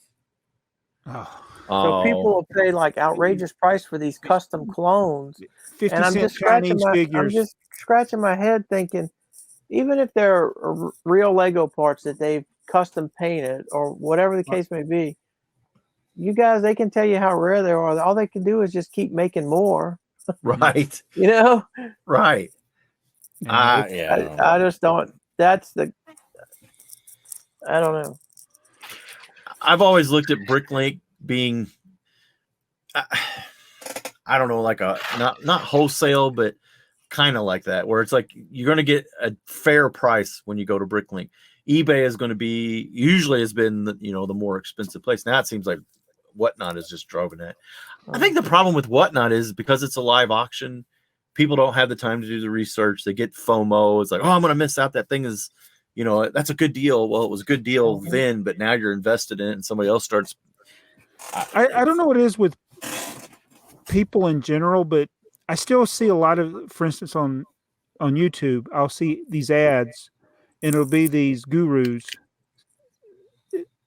Oh. So people will pay like outrageous price for these custom clones. 50 and I'm cent just scratching Chinese figures. I'm just scratching my head thinking, even if they're real Lego parts that they've custom painted or whatever the case may be, you guys, they can tell you how rare they are. All they can do is just keep making more. Right. Right. I just don't. I don't know. I've always looked at BrickLink being, I don't know, like a not wholesale, but kind of like that, where it's like you're going to get a fair price when you go to BrickLink. eBay is going to be usually has been the more expensive place. Now it seems like Whatnot is just driving it. I think the problem with Whatnot is because it's a live auction, people don't have the time to do the research. They get FOMO. It's like, oh, I'm going to miss out. That thing is, that's a good deal. Well, it was a good deal then, but now you're invested in it and somebody else starts. I don't know what it is with people in general, but I still see a lot of, for instance, on YouTube, I'll see these ads and it'll be these gurus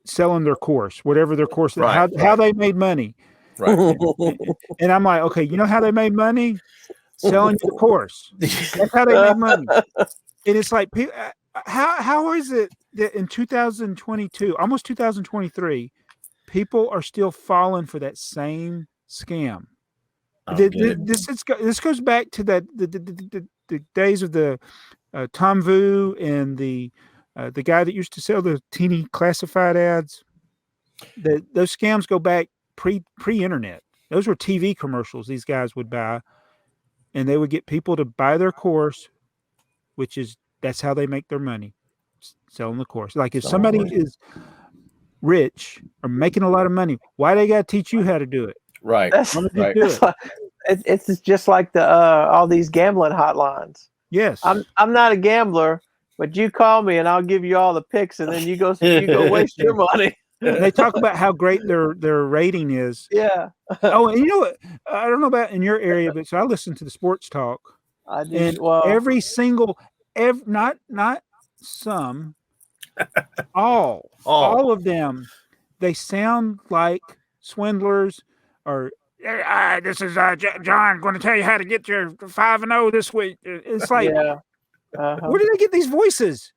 selling their course, whatever their course, how they made money. Right. And I'm like, okay, you know how they made money? Selling the course. That's how they made money. And it's like, how is it that in 2022, almost 2023, people are still falling for that same scam? This goes back to the days of the Tom Vu and the guy that used to sell the teeny classified ads. Those scams go back pre-internet. Those were TV commercials these guys would buy, and they would get people to buy their course, that's how they make their money, selling the course. Like if somebody is rich or making a lot of money, why they got to teach you how to do it? Right. It's just like the all these gambling hotlines. Yes. I'm not a gambler, but you call me and I'll give you all the picks, and then you go waste your money. And they talk about how great their rating is. Yeah. Oh, and you know what? I don't know about in your area, but so I listen to the sports talk. I do. And every single not some, all of them. They sound like swindlers, or this is John going to tell you how to get your 5-0 this week. It's like, Yeah. where do they get these voices?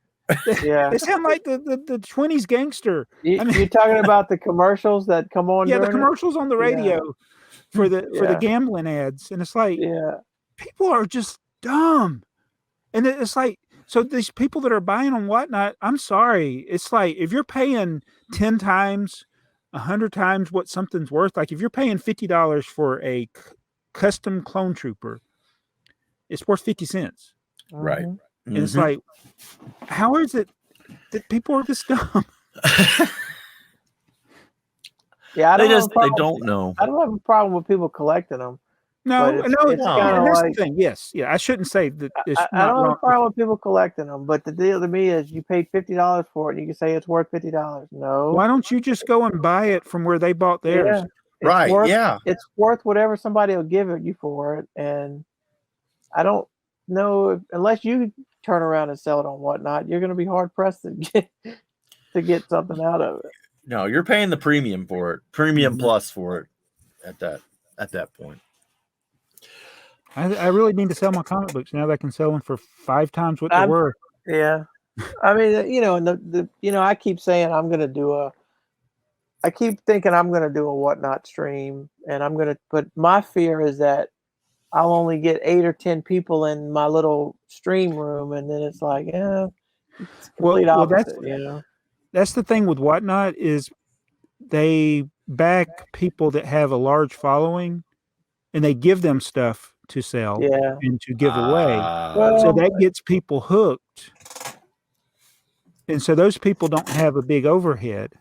Yeah. They sound like the 20s gangster. You're mean, talking about the commercials that come on. yeah, the during it? commercials on the radio for the gambling ads, and it's like, people are just dumb, and it's like, so these people that are buying on Whatnot, I'm sorry, it's like, if you're paying 10 times, 100 times what something's worth, like if you're paying $50 for a custom clone trooper, it's worth 50 cents. Right. And it's like, how is it that people are this dumb? Yeah, they don't know. I don't have a problem with people collecting them. No, it's and that's like, the thing. Yes, yeah, I shouldn't say that. I don't have a problem with people collecting them, but the deal to me is, you paid $50 for it, and you can say it's worth $50. No. Why don't you just go and buy it from where they bought theirs? Yeah, it's worth whatever somebody will give it you for it, and I don't know unless you turn around and sell it on Whatnot, you're going to be hard pressed to get something out of it. No, you're paying the premium for it, premium plus for it at that point. I really need to sell my comic books now that I can sell them for 5 times what they were. Yeah. I mean, and I keep saying I keep thinking I'm going to do a Whatnot stream, and but my fear is that I'll only get 8 or 10 people in my little stream room, and then it's like, it's complete opposite, That's the thing with Whatnot, is they back people that have a large following, and they give them stuff to sell and to give away. So that gets people hooked. And so those people don't have a big overhead.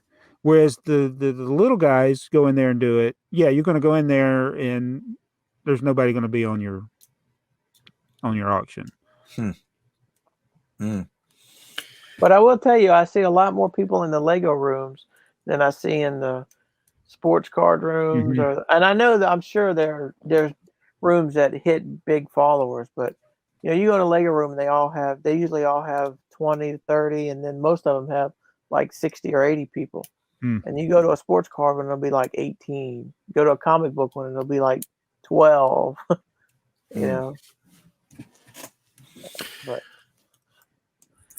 Whereas the little guys go in there and do it. Yeah, you're going to go in there and there's nobody going to be on your auction. But I will tell you, I see a lot more people in the Lego rooms than I see in the sports card rooms. And I know that I'm sure there's rooms that hit big followers, but you go to a Lego room and they usually all have 20 to 30, and then most of them have like 60 or 80 people. And you go to a sports card one, it'll be like 18. You go to a comic book one, it'll be like 12. But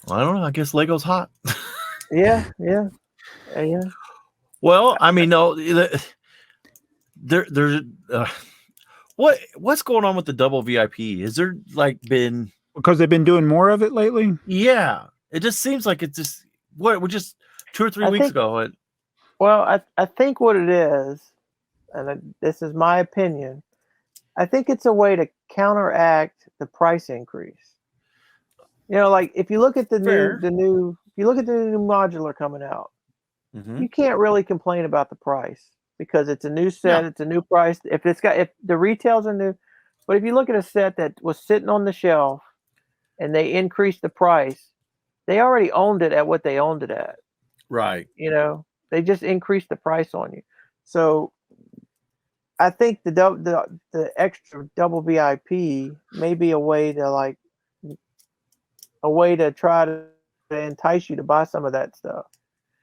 I don't know. I guess Lego's hot. Yeah. Well, I mean, no, there's what's going on with the double VIP? Is there been, because they've been doing more of it lately? Yeah, it just seems like it's just we're just 2 or 3 weeks ago. Well, I think what it is, and this is my opinion, I think it's a way to counteract the price increase. Like if you look at the new modular coming out, you can't really complain about the price because it's a new set, it's a new price. If the retails are new, but if you look at a set that was sitting on the shelf and they increased the price, they already owned it at what they owned it at. Right. They just increased the price on you. So I think the extra double VIP may be a way to try to entice you to buy some of that stuff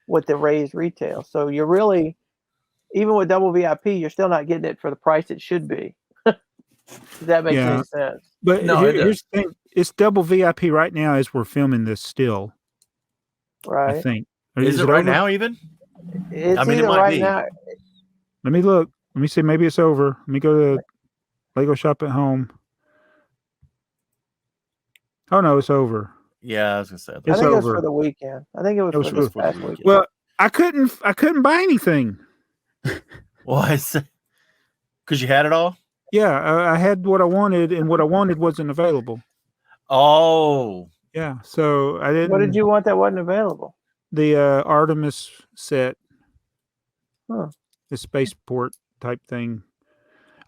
with the raised retail. So you're really, even with double VIP, you're still not getting it for the price it should be. Does that make any sense? But here's the thing. It's double VIP right now as we're filming this still. Right. I think. Is it right now even? It's it might be. Now. Let me look. Let me see. Maybe it's over. Let me go to Lego Shop at Home. Oh no, it's over. Yeah, I was gonna say that. I think it was for the weekend. I think it was for this past weekend. Well, I couldn't buy anything. Why? Because you had it all? Yeah, I had what I wanted, and what I wanted wasn't available. Oh. Yeah, so I didn't. What did you want that wasn't available? The Artemis set. Huh. The spaceport type thing.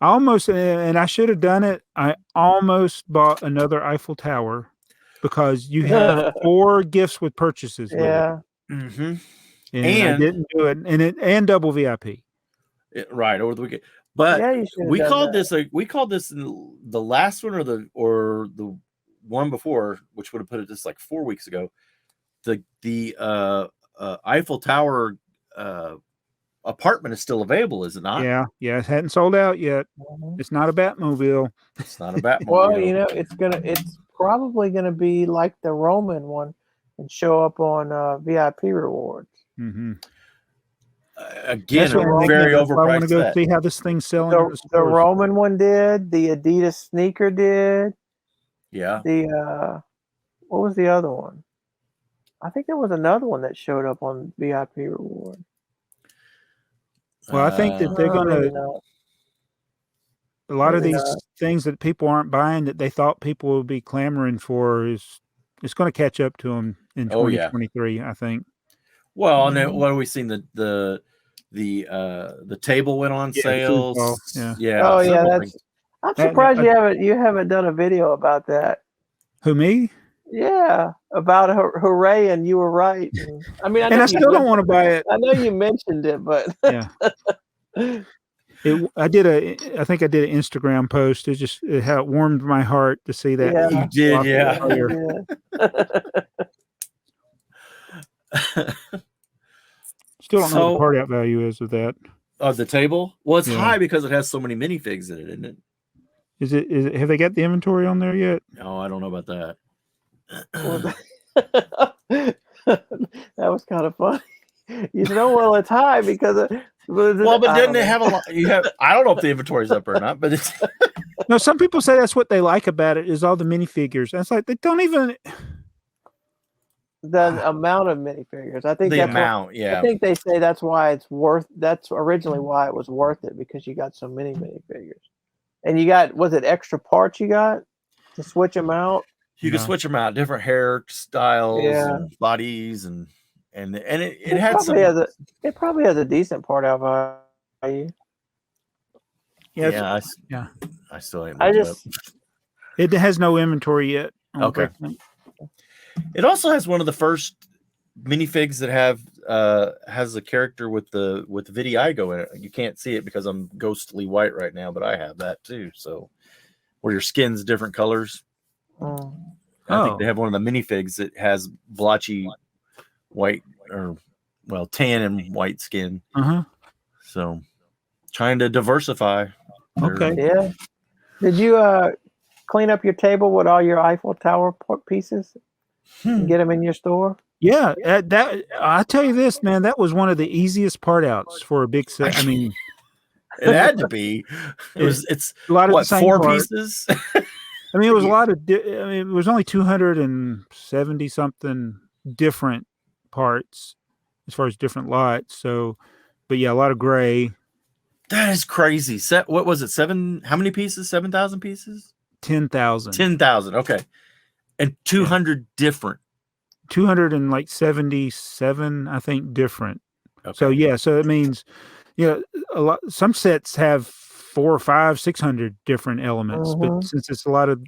I almost, and I should have done it, I almost bought another Eiffel Tower because you have 4 gifts with purchases. Yeah. With it. And I didn't do it. And double VIP. Right, over the weekend. But we called this the last one or the one before, which would have put it just like 4 weeks ago. The Eiffel Tower apartment is still available, is it not? Yeah, it hadn't sold out yet. It's not a Batmobile. It's not a Batmobile. Well, it's probably gonna be like the Roman one and show up on VIP rewards. Mm-hmm. Again, That's what a I'm very thinking. I want to overpriced go set. see how this thing's selling. in The stores. Roman one did. The Adidas sneaker did. Yeah. The what was the other one? I think there was another one that showed up on VIP reward. Well, I think that they're going Maybe to. not. A lot of Maybe these not. things that people aren't buying that they thought people would be clamoring for is it's going to catch up to them in Oh, yeah. 2023. I think. Well, and then what have we seen? The table went on Yeah, the sale. food hall, yeah. Oh yeah, several that's. things. I'm surprised you haven't done a video about that. Who, me? Yeah, about hooray, and you were right. And, I mean, And I still don't want to buy it. I know you mentioned it, but Yeah. I think I did an Instagram post. It warmed my heart to see that. Yeah. You did, yeah. Still don't know what the So- part out value is of that. Of the table? Well, it's Yeah. high because it has so many minifigs in it, isn't it? Is it? Have they got the inventory on there yet? No, I don't know about that. That was kind of funny. You said, "Oh well, it's high because of." Well, but didn't they have a lot? I don't know if the inventory's up or not, but it's No, some people say that's what they like about it is all the minifigures. And it's like they don't even. the amount of minifigures. I think the that's amount. I Yeah. think they say that's why it's worth. That's originally why it was worth it because you got so many minifigures, and you got was it extra parts you got to switch them out? You can No. switch them out, different hairstyles, Yeah. and bodies, and it It had some. it probably has a decent part out value. Yeah, I still ain't. I looked it just up. it has no inventory yet. on Okay. BrickLink. It also has one of the first minifigs that has a character with the vitiligo in it. You can't see it because I'm ghostly white right now, but I have that too. So where your skin's different colors. I think they have one of the minifigs that has blotchy white tan and white skin. Uh-huh. So trying to diversify. Okay. yeah. Did you clean up your table with all your Eiffel Tower pieces and get them in your store? Yeah, that I tell you this, man, that was one of the easiest part outs for a big set. I mean, It had to be. It's a lot of what, the same 4 parts. pieces? I mean, it was a lot of. It was only 270 something different parts as far as different lots. So, but yeah, a lot of gray. That is crazy. What was it? How many pieces? 7,000 pieces? 10,000. 10,000. Okay. And 200 different. 277, I think, different. Okay. So yeah, so it means, a lot. Some sets have 400 or 500, 600 different elements, but since it's a lot of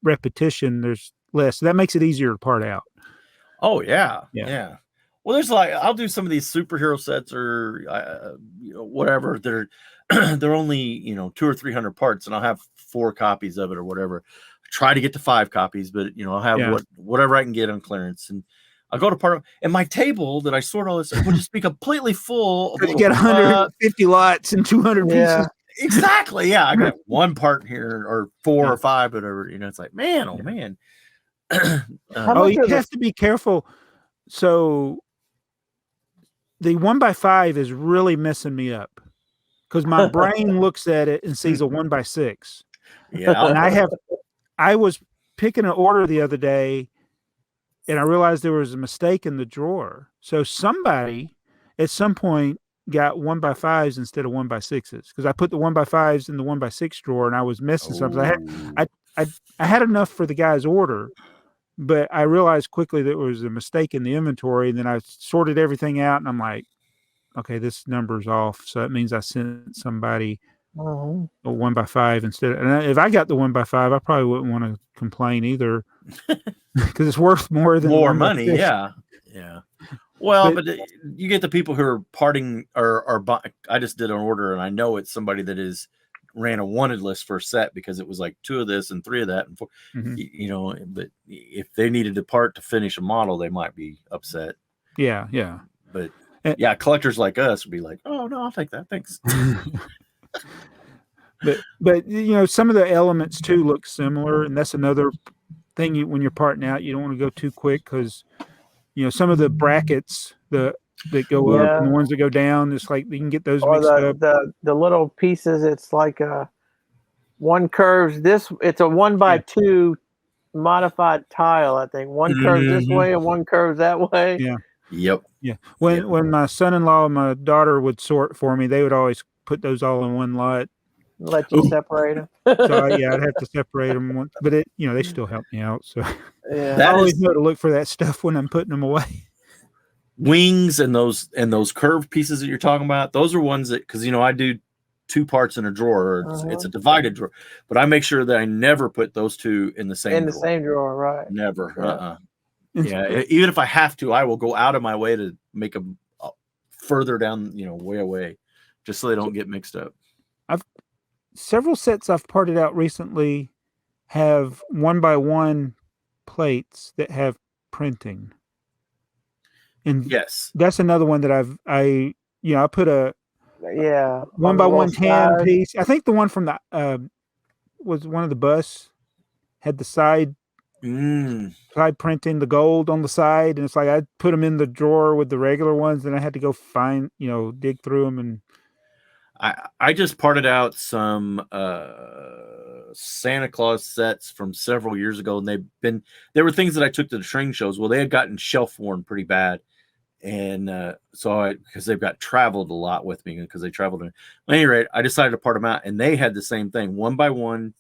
repetition, there's less. So that makes it easier to part out. Oh yeah. Yeah. Well, there's I'll do some of these superhero sets or whatever. They're only 200 or 300 parts, and I'll have 4 copies of it or whatever. I try to get to 5 copies, but I'll have whatever I can get on clearance, and I'll go to part of, and my table that I sort all this will just be completely full. You get 150 lots and 200 pieces. Exactly. Yeah, I got 1 part here or 4 or 5, whatever. It's like, man, oh man. You have to be careful. So the 1x5 is really messing me up because my brain looks at it and sees a 1x6. Yeah, and I was picking an order the other day, and I realized there was a mistake in the drawer. So somebody at some point got 1x5s instead of 1x6s because I put the 1x5s in the 1x6 drawer, and I was missing something. I had enough for the guy's order, but I realized quickly that there was a mistake in the inventory, and then I sorted everything out, and I'm like, okay, this number's off. So that means I sent somebody a 1x5 instead. And if I got the 1x5, I probably wouldn't want to complain either because it's worth more than more money. Yeah. Well, but you get the people who are parting or I just did an order, and I know it's somebody that is ran a wanted list for a set because it was like 2 of this and 3 of that and 4, you know. But if they needed a part to finish a model, they might be upset. Yeah, yeah. But yeah, collectors like us would be like, "Oh no, I'll take that, thanks." but you know, some of the elements too look similar, and that's another thing. When you're parting out, you don't want to go too quick because you know some of the brackets that go up and the ones that go down, it's like you can get those mixed up. The little pieces, it's like one curves this. It's a 1x2 modified tile. I think one curves this way and one curves that way. Yeah. Yep. Yeah. When my son-in-law and my daughter would sort for me, they would always put those all in one lot. Let you separate them. So yeah, I'd have to separate them once, but you know, they still help me out. So yeah, I always know to look for that stuff when I'm putting them away. Wings and those curved pieces that you're talking about, those are ones that, because you know I do 2 parts in a drawer, or it's a divided drawer, but I make sure that I never put those 2 in the same drawer. Same drawer, right? Never. Yeah, even if I have to, I will go out of my way to make them further down, you know, way away, just so they don't get mixed up. Several sets I've parted out recently have 1x1 plates that have printing. And yes, that's another one that I put a 1x1 tan piece. I think the one from the was one of the bus had the side printing, the gold on the side, and it's like I put them in the drawer with the regular ones, and I had to go find, dig through them. And I just parted out some Santa Claus sets from several years ago, and there were things that I took to the train shows. Well, they had gotten shelf worn pretty bad. And because they've got traveled a lot with me because they traveled. At any rate, I decided to part them out, and they had the same thing, 1x1,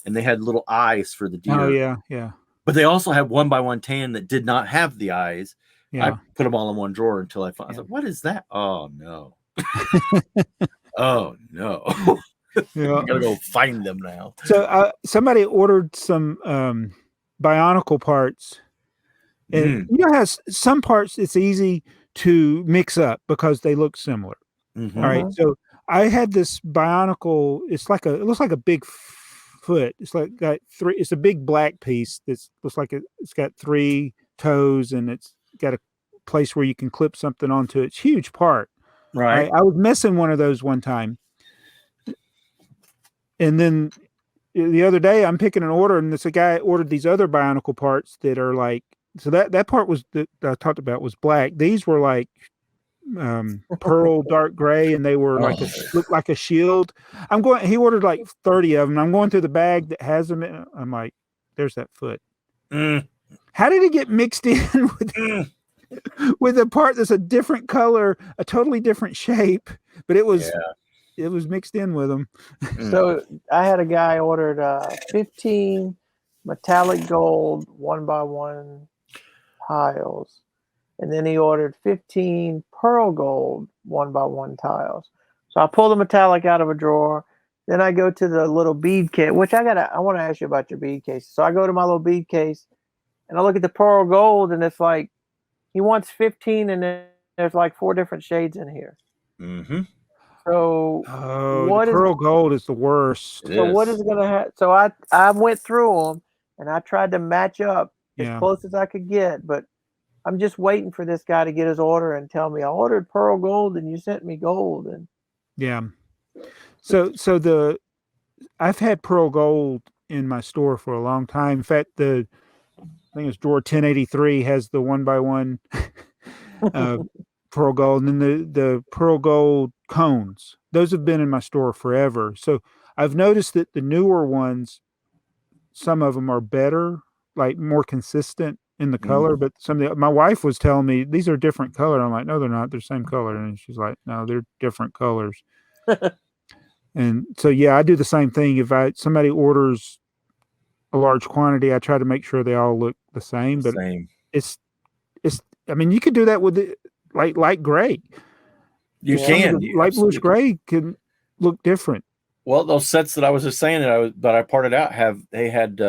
and they had little eyes for the deer. Oh yeah. But they also had 1x1 tan that did not have the eyes. Yeah. I put them all in one drawer until I found. I was like, "What is that? Oh no! Oh no! I gotta go find them now." So somebody ordered some Bionicle parts. And you know how some parts it's easy to mix up because they look similar. All right. So I had this Bionicle, it looks like a big foot. It's got 3, it's a big black piece that looks like it's got 3 toes, and it's got a place where you can clip something onto it. It's a huge part. Right. I was missing one of those one time. And then the other day I'm picking an order, and a guy ordered these other Bionicle parts that are like, so that part was that I talked about was black. These were like pearl dark gray, and they were looked like a shield. He ordered like 30 of them. I'm going through the bag that has them in. I'm like, there's that foot. How did it get mixed in with a part that's a different color, a totally different shape, but it was mixed in with them. So I had a guy ordered 15 metallic gold 1x1 tiles, and then he ordered 15 pearl gold 1x1 tiles. So I pull the metallic out of a drawer, then I go to the little bead case, which I want to ask you about your bead case. So I go to my little bead case and I look at the pearl gold, and it's like he wants 15, and then there's like 4 different shades in here. So the pearl gold is the worst. So what is going to happen? So I went through them, and I tried to match up as close as I could get, but I'm just waiting for this guy to get his order and tell me I ordered pearl gold and you sent me gold. And so I've had pearl gold in my store for a long time. In fact, I think it's drawer 1083 has the 1x1 pearl gold, and then the pearl gold cones. Those have been in my store forever. So I've noticed that the newer ones, some of them are better, like more consistent in the color, but my wife was telling me these are different color. I'm like, no, they're not. They're same color. And she's like, no, they're different colors. And so, I do the same thing. If somebody orders a large quantity, I try to make sure they all look the same, but it's, I mean, you could do that with it, like light gray. You can. Light bluish gray can look different. Well, those sets that I was just saying that I parted out they had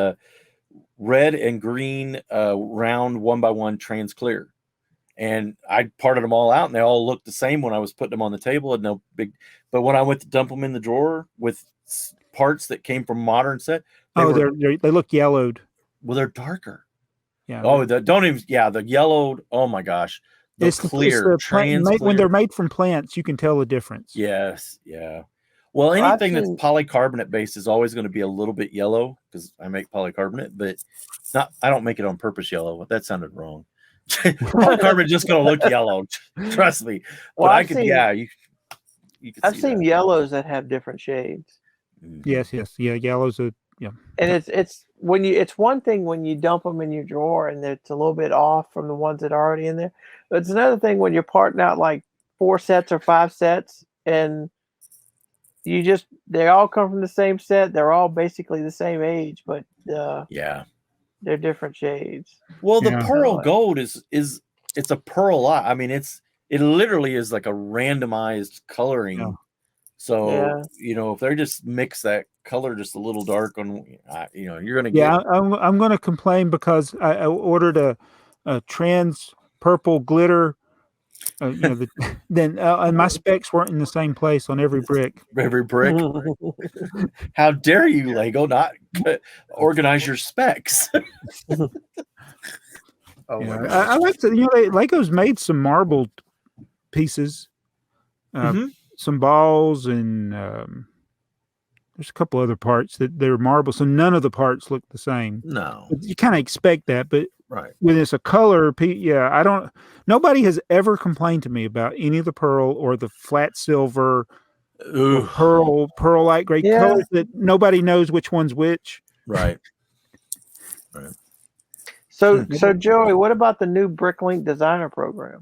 red and green round 1x1 trans clear, and I parted them all out, and they all looked the same when I was putting them on the table, and no big. But when I went to dump them in the drawer with parts that came from modern set. They look yellowed. Well, they're darker. Yeah. Oh, the yellowed. Oh my gosh. The clear, when they're made from plants, you can tell the difference. Yes. Yeah. Well, anything that's polycarbonate based is always going to be a little bit yellow because I make polycarbonate, but I don't make it on purpose yellow. That sounded wrong. Polycarbonate is just going to look yellow. Trust me. Well, I've seen yellows that have different shades. Mm-hmm. Yes. Yeah. Yellows are, yeah. And it's one thing when you dump them in your drawer and it's a little bit off from the ones that are already in there. But it's another thing when you're parting out like 4 sets or 5 sets and they all come from the same set. They're all basically the same age, but they're different shades. Well, the pearl gold is it's a pearl lot. I mean, it literally is like a randomized coloring. Yeah. So if they just mix that color just a little dark on, you're gonna get. Yeah, I'm gonna complain because I ordered a trans purple glitter. And my specs weren't in the same place on every brick. Every brick. How dare you, Lego, not organize your specs? Oh my God. I like to. Lego's made some marbled pieces, some balls, and there's a couple other parts that they're marble. So none of the parts look the same. No, you kind of expect that, but. Right. When it's a color, nobody has ever complained to me about any of the pearl or the flat silver, pearl light gray colors that nobody knows which one's which. Right. So Joey, what about the new BrickLink designer program?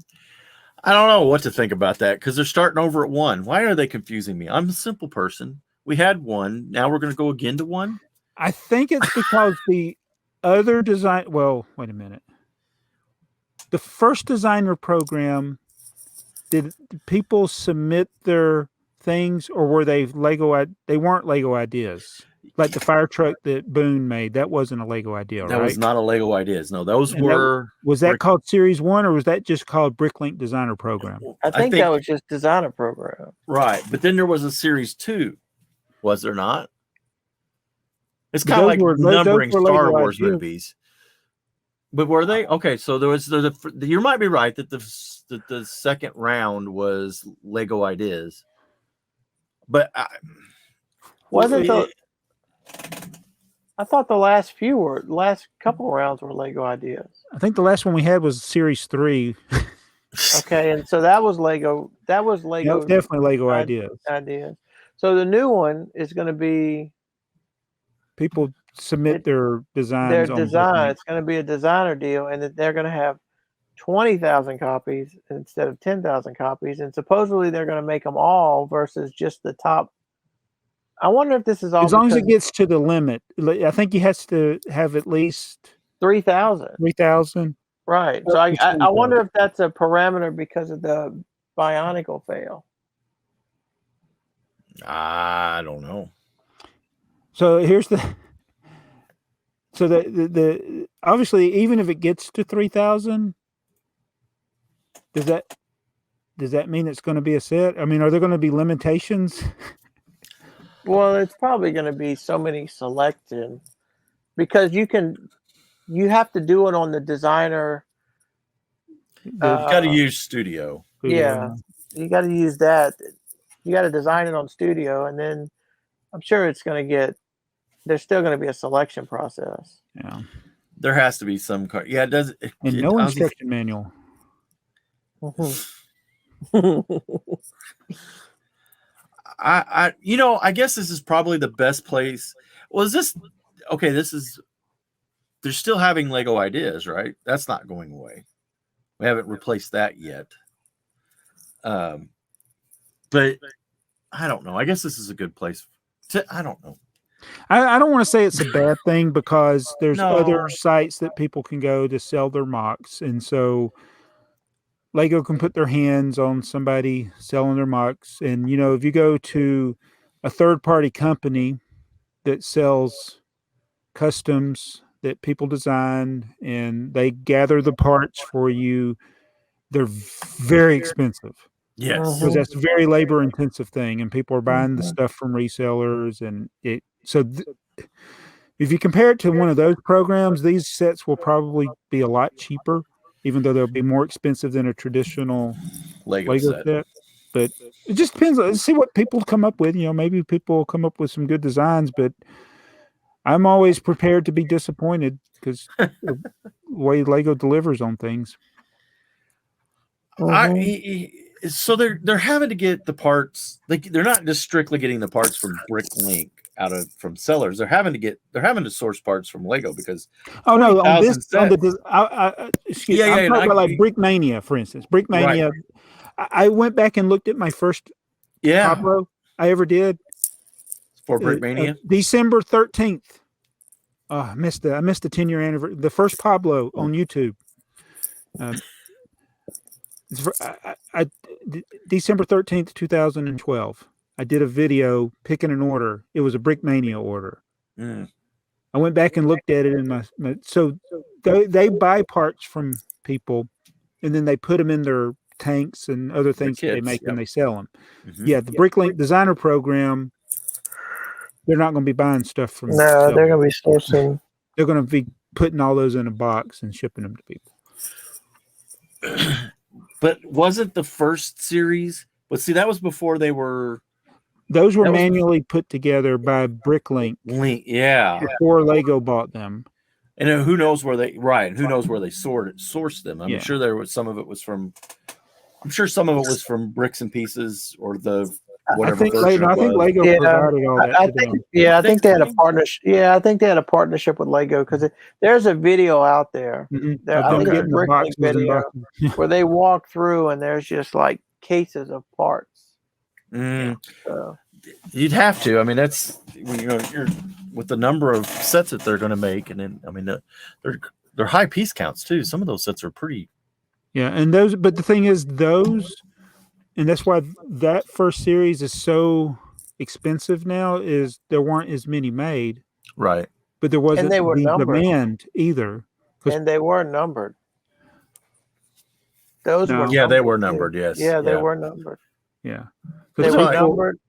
I don't know what to think about that because they're starting over at 1. Why are they confusing me? I'm a simple person. We had 1. Now we're going to go again to 1. I think it's because the other design. Well, wait a minute. The first designer program, did people submit their things, or were they Lego? They weren't Lego ideas. Like the fire truck that Boone made, that wasn't a Lego idea, right? That was not a Lego ideas. No, those were. Was that called Series 1, or was that just called BrickLink Designer Program? I think that was just Designer Program. Right, but then there was a Series 2, was there not? It's kind of like numbering Star Wars movies. But were they? Okay, so you might be right that the second round was Lego ideas. But I thought the last couple rounds were Lego ideas. I think the last one we had was Series 3. Okay, and so that was Lego. That was Lego. That was definitely Lego ideas. So the new one is going to be people submit their designs. Their design. It's going to be a designer deal, and they're going to have 20,000 copies instead of 10,000 copies, and supposedly they're going to make them all versus just the top. I wonder if this is all as long as it gets to the limit. I think he has to have at least 3,000. 3,000. Right. So I wonder if that's a parameter because of the Bionicle fail. I don't know. So here's the obviously, even if it gets to 3,000, does that mean it's going to be a set? I mean, are there going to be limitations? Well, it's probably going to be so many selected because you have to do it on the designer. You've got to use Studio. Yeah, you got to use that. You got to design it on Studio, and then I'm sure it's going to get. There's still going to be a selection process. Yeah, there has to be some. Yeah, it does. And no instruction manual. I guess this is probably the best place. Well, is this okay? They're still having Lego ideas, right? That's not going away. We haven't replaced that yet. But I don't know. I guess this is a good place. I don't know. I don't want to say it's a bad thing because there's other sites that people can go to sell their mocks. And so Lego can put their hands on somebody selling their mocks. And, if you go to a third-party company that sells customs that people design and they gather the parts for you, they're very expensive. Yes. because that's a very labor intensive thing, and people are buying the stuff from resellers, and if you compare it to one of those programs, these sets will probably be a lot cheaper, even though they'll be more expensive than a traditional Lego set. set. But it just depends. Let's see what people come up with. Maybe people will come up with some good designs, but I'm always prepared to be disappointed because the way Lego delivers on things. So they're having to get the parts. They're not just strictly getting the parts from BrickLink from sellers. They're having to source parts from Lego because on I'm talking about like BrickMania, for instance. BrickMania. Right. I went back and looked at my first Pablo I ever did for BrickMania, December 13th. I missed the 10-year anniversary. The first Pablo on YouTube. December 13th, 2012. I did a video picking an order. It was a BrickMania order. I went back and looked at it in so they buy parts from people, and then they put them in their tanks and other things that they make and they sell them. Yeah, the BrickLink designer program, they're not going to be buying stuff from. No, they're going to be sourcing. They're going to be putting all those in a box and shipping them to people. But wasn't the first series? But see, that was before they were. Those were manually put together by BrickLink. Before Lego bought them. And who knows where they sourced them? I'm sure there was some of it was from. I'm sure some of it was from Bricks and Pieces or the whatever. I think Lego provided all that. I think they had a partnership. Yeah, I think they had a partnership with Lego because there's a video out there. I think it's a BrickLink video where they walk through and there's just like cases of parts. You'd have to. I mean, that's you're with the number of sets that they're going to make, and then I mean they're high piece counts too. Some of those sets are pretty. Yeah, and those. But the thing is, and that's why that first series is so expensive now. Is there weren't as many made, right? But there wasn't the demand either, and they were numbered. Those were they were numbered. Yes, they were numbered. Yeah. They were numbered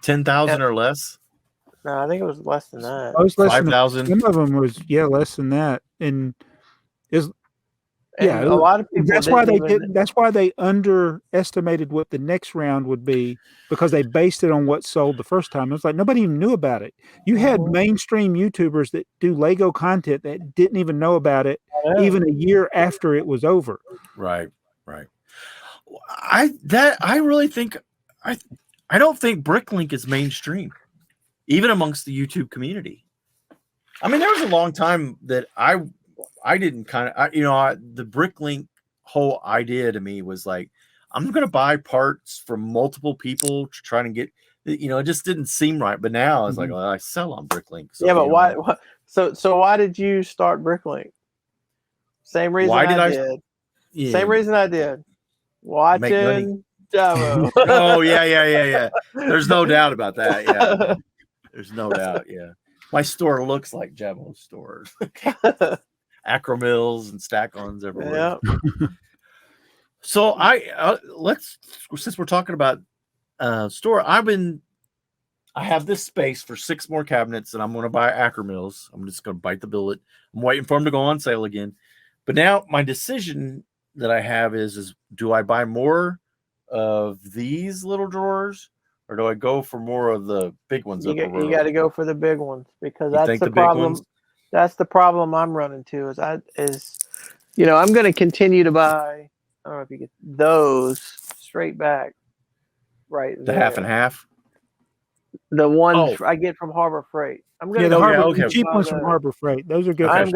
10,000 or less. No, I think it was less than that. It was less 5,000. Some of them was less than that, and a lot of people. That's why they underestimated what the next round would be because they based it on what sold the first time. It was like nobody even knew about it. You had mainstream YouTubers that do Lego content that didn't even know about it even a year after it was over. Right. I really think I don't think BrickLink is mainstream, even amongst the YouTube community. I mean, there was a long time that I didn't the BrickLink whole idea to me was like, I'm going to buy parts from multiple people to try and get, it just didn't seem right. But now it's like, well, I sell on BrickLink. So, but why? So why did you start BrickLink? Same reason I did. Yeah. Same reason I did. Watching Jabo. Oh yeah. There's no doubt about that. Yeah, there's no doubt. Yeah, my store looks like Jabo's store. Acromills and stack-ons everywhere. Yeah. So since we're talking about store, I have this space for 6 more cabinets, and I'm going to buy Acromills. I'm just going to bite the bullet. I'm waiting for them to go on sale again. But now my decision that I have is do I buy more of these little drawers, or do I go for more of the big ones? You got to go for the big ones because that's the problem. That's the problem I'm running to. I'm going to continue to buy. I don't know if you get those straight back, right? The half and half. The ones I get from Harbor Freight. I'm going to the cheap ones from Harbor Freight. Those are good. I'm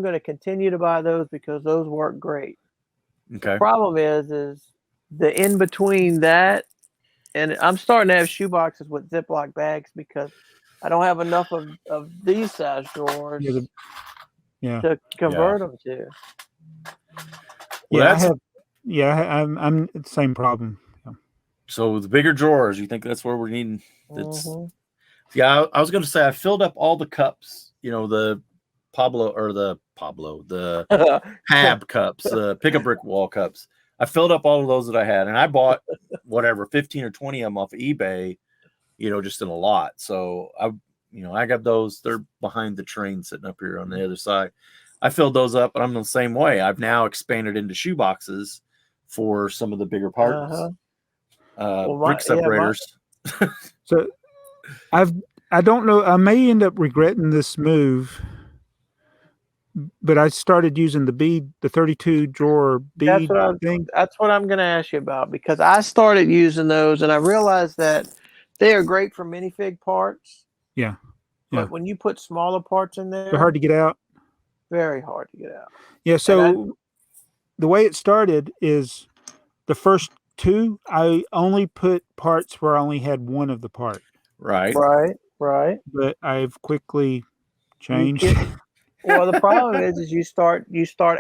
going to continue to buy those because those work great. Okay. The problem is the in between that, and I'm starting to have shoe boxes with Ziploc bags because I don't have enough of these size drawers to convert them to. I'm the same problem. So the bigger drawers, you think that's where we're needing? Yeah, I was going to say I filled up all the cups. The Pab cups, pick a brick wall cups. I filled up all of those that I had, and I bought whatever 15 or 20 of them off of eBay, just in a lot. So I got those. They're behind the train sitting up here on the other side. I filled those up, and I'm the same way. I've now expanded into shoe boxes for some of the bigger parts. Brick separators. So I don't know. I may end up regretting this move, but I started using the 32 drawer bead thing. That's what I'm going to ask you about, because I started using those and I realized that they are great for minifig parts. Yeah. But when you put smaller parts in there, they're hard to get out. Very hard to get out. Yeah. So the way it started is the first two, I only put parts where I only had one of the part. Right. But I've quickly changed. Well, the problem is you start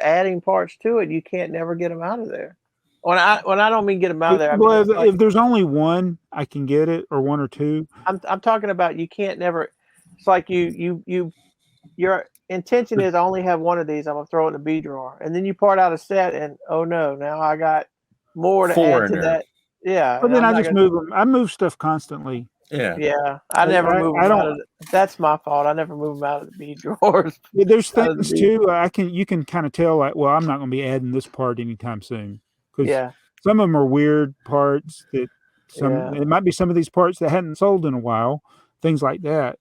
adding parts to it. You can't never get them out of there. When I don't mean get them out of there. I mean, if there's only one, I can get it, or one or two. I'm talking about you can't never. It's like your intention is I only have one of these. I'm gonna throw it in the B drawer, and then you part out a set, and oh no, now I got more to add to that. Yeah. But then I just move them. I move stuff constantly. Yeah. I never move them out of that's my fault. I never move them out of the B drawers. Yeah, there's things too. You can kind of tell, like, well, I'm not going to be adding this part anytime soon, because some of them are weird parts that it might be some of these parts that hadn't sold in a while, things like that.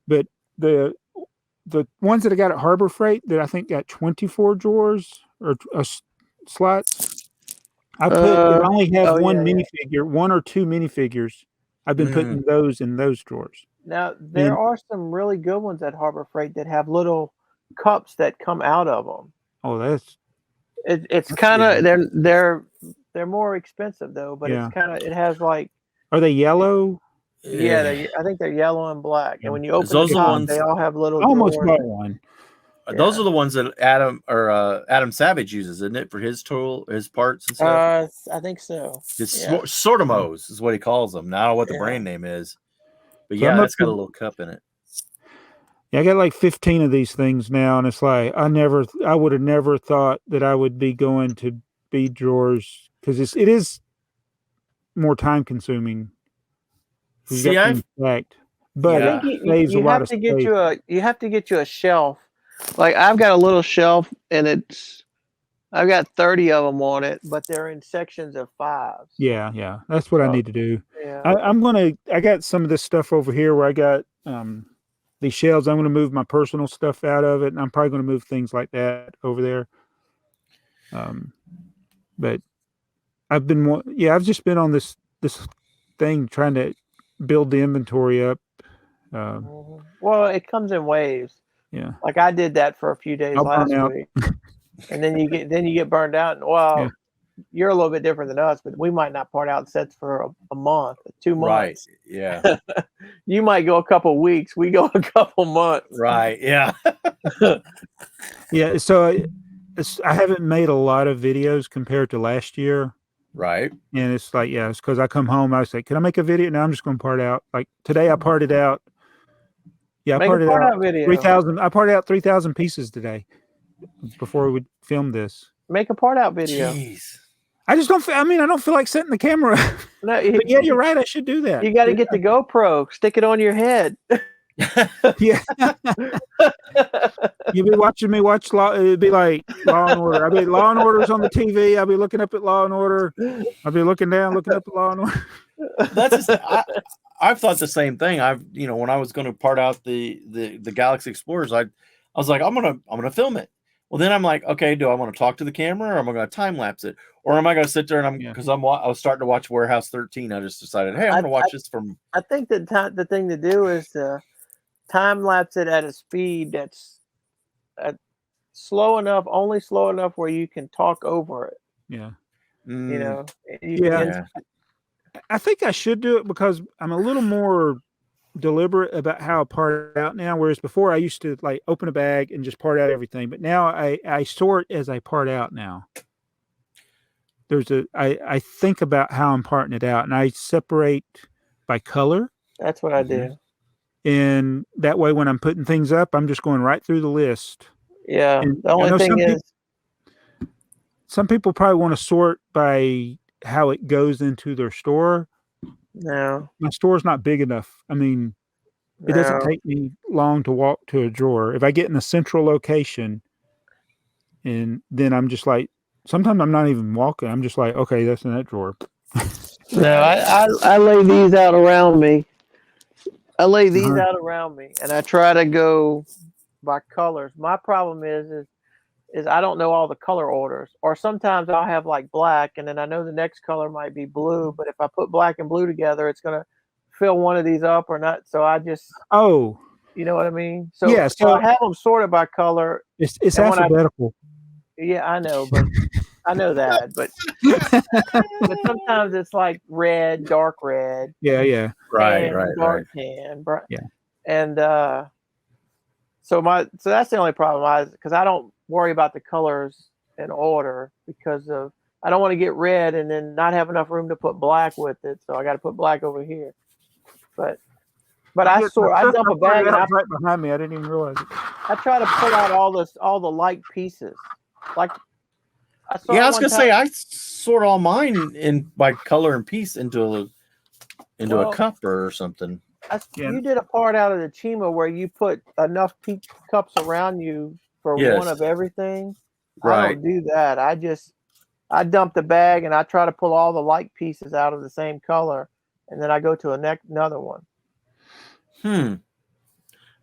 But the ones that I got at Harbor Freight that I think got 24 drawers or slots, I only have minifigure, one or two minifigures. I've been putting those in those drawers. Now there are some really good ones at Harbor Freight that have little cups that come out of them. Oh, it's kind of they're more expensive though, but it's kind of it has like. Are they yellow? Yeah, I think they're yellow and black. And when you open the top, they all have little. Almost bought one. Those are the ones that Adam Savage uses, isn't it, for his parts and stuff? I think so. It's Sortimos is what he calls them. Now, what the brand name is, but it's got a little cup in it. Yeah, I got like 15 of these things now, and it's like I would have never thought that I would be going to bead drawers, because it is more time consuming. But I think you have to get you a shelf. Like I've got a little shelf, and I've got 30 of them on it, but they're in sections of 5. Yeah, that's what I need to do. Yeah. I got some of this stuff over here where I got these shelves. I'm gonna move my personal stuff out of it, and I'm probably gonna move things like that over there. But I've just been on this thing trying to build the inventory up. Well, it comes in waves. Yeah, like I did that for a few days last week, and then you get burned out. And you're a little bit different than us, but we might not part out sets for a month, 2 months. Right. Yeah. You might go a couple weeks. We go a couple months. Right. Yeah. Yeah. So I haven't made a lot of videos compared to last year. Right. And it's like, it's because I come home, I say, can I make a video? Now I'm just going to part out. Like today I parted out. Yeah, I parted out 3,000. I parted out 3,000 pieces today before we would film this. Make a part out video. Jeez. I just don't feel. I don't feel like setting the camera. No, but you're right. I should do that. You got to get the GoPro. Stick it on your head. Yeah. You'd be watching me watch Law. It'd be like Law and Order. I'd be Law and Order's on the TV. I'd be looking up at Law and Order. I'd be looking down, looking up at Law and Order. That's I've thought the same thing. When I was going to part out the Galaxy Explorers, I was like, I'm gonna film it. Well, then I'm like, okay, do I want to talk to the camera, or am I going to time lapse it, or am I going to sit there and I was starting to watch Warehouse 13. I just decided, hey, I'm going to watch this from. I think the thing to do is to time lapse it at a speed that's slow enough where you can talk over it. Yeah. I think I should do it because I'm a little more deliberate about how I part out now, whereas before I used to like open a bag and just part out everything, but now I sort as I part out now. I think about how I'm parting it out, and I separate by color. That's what I do. And that way when I'm putting things up, I'm just going right through the list. Yeah. And the only thing is some people probably want to sort by how it goes into their store. No. My store's not big enough. I mean, it doesn't take me long to walk to a drawer. If I get in a central location, and then I'm just like, sometimes I'm not even walking. I'm just like, okay, that's in that drawer. No, I lay these out around me. I lay these out around me, and I try to go by colors. My problem is I don't know all the color orders, or sometimes I'll have like black, and then I know the next color might be blue. But if I put black and blue together, it's gonna fill one of these up or not. So I just you know what I mean. So yeah, so I have them sorted by color. It's alphabetical. Yeah, I know, but I know that, but sometimes it's like red, dark red. Yeah. Right. Dark tan. Yeah. And so that's the only problem because I don't worry about the colors in order because I don't want to get red and then not have enough room to put black with it. So I got to put black over here. But I dump a bag and right behind me. I didn't even realize it. I try to pull out all the light pieces. Like I was gonna say I sort all mine in by color and piece into a cup or something. You did a part out of the Chima where you put enough cups around you for one of everything. Right. I don't do that. I dump the bag and I try to pull all the light pieces out of the same color, and then I go to another one.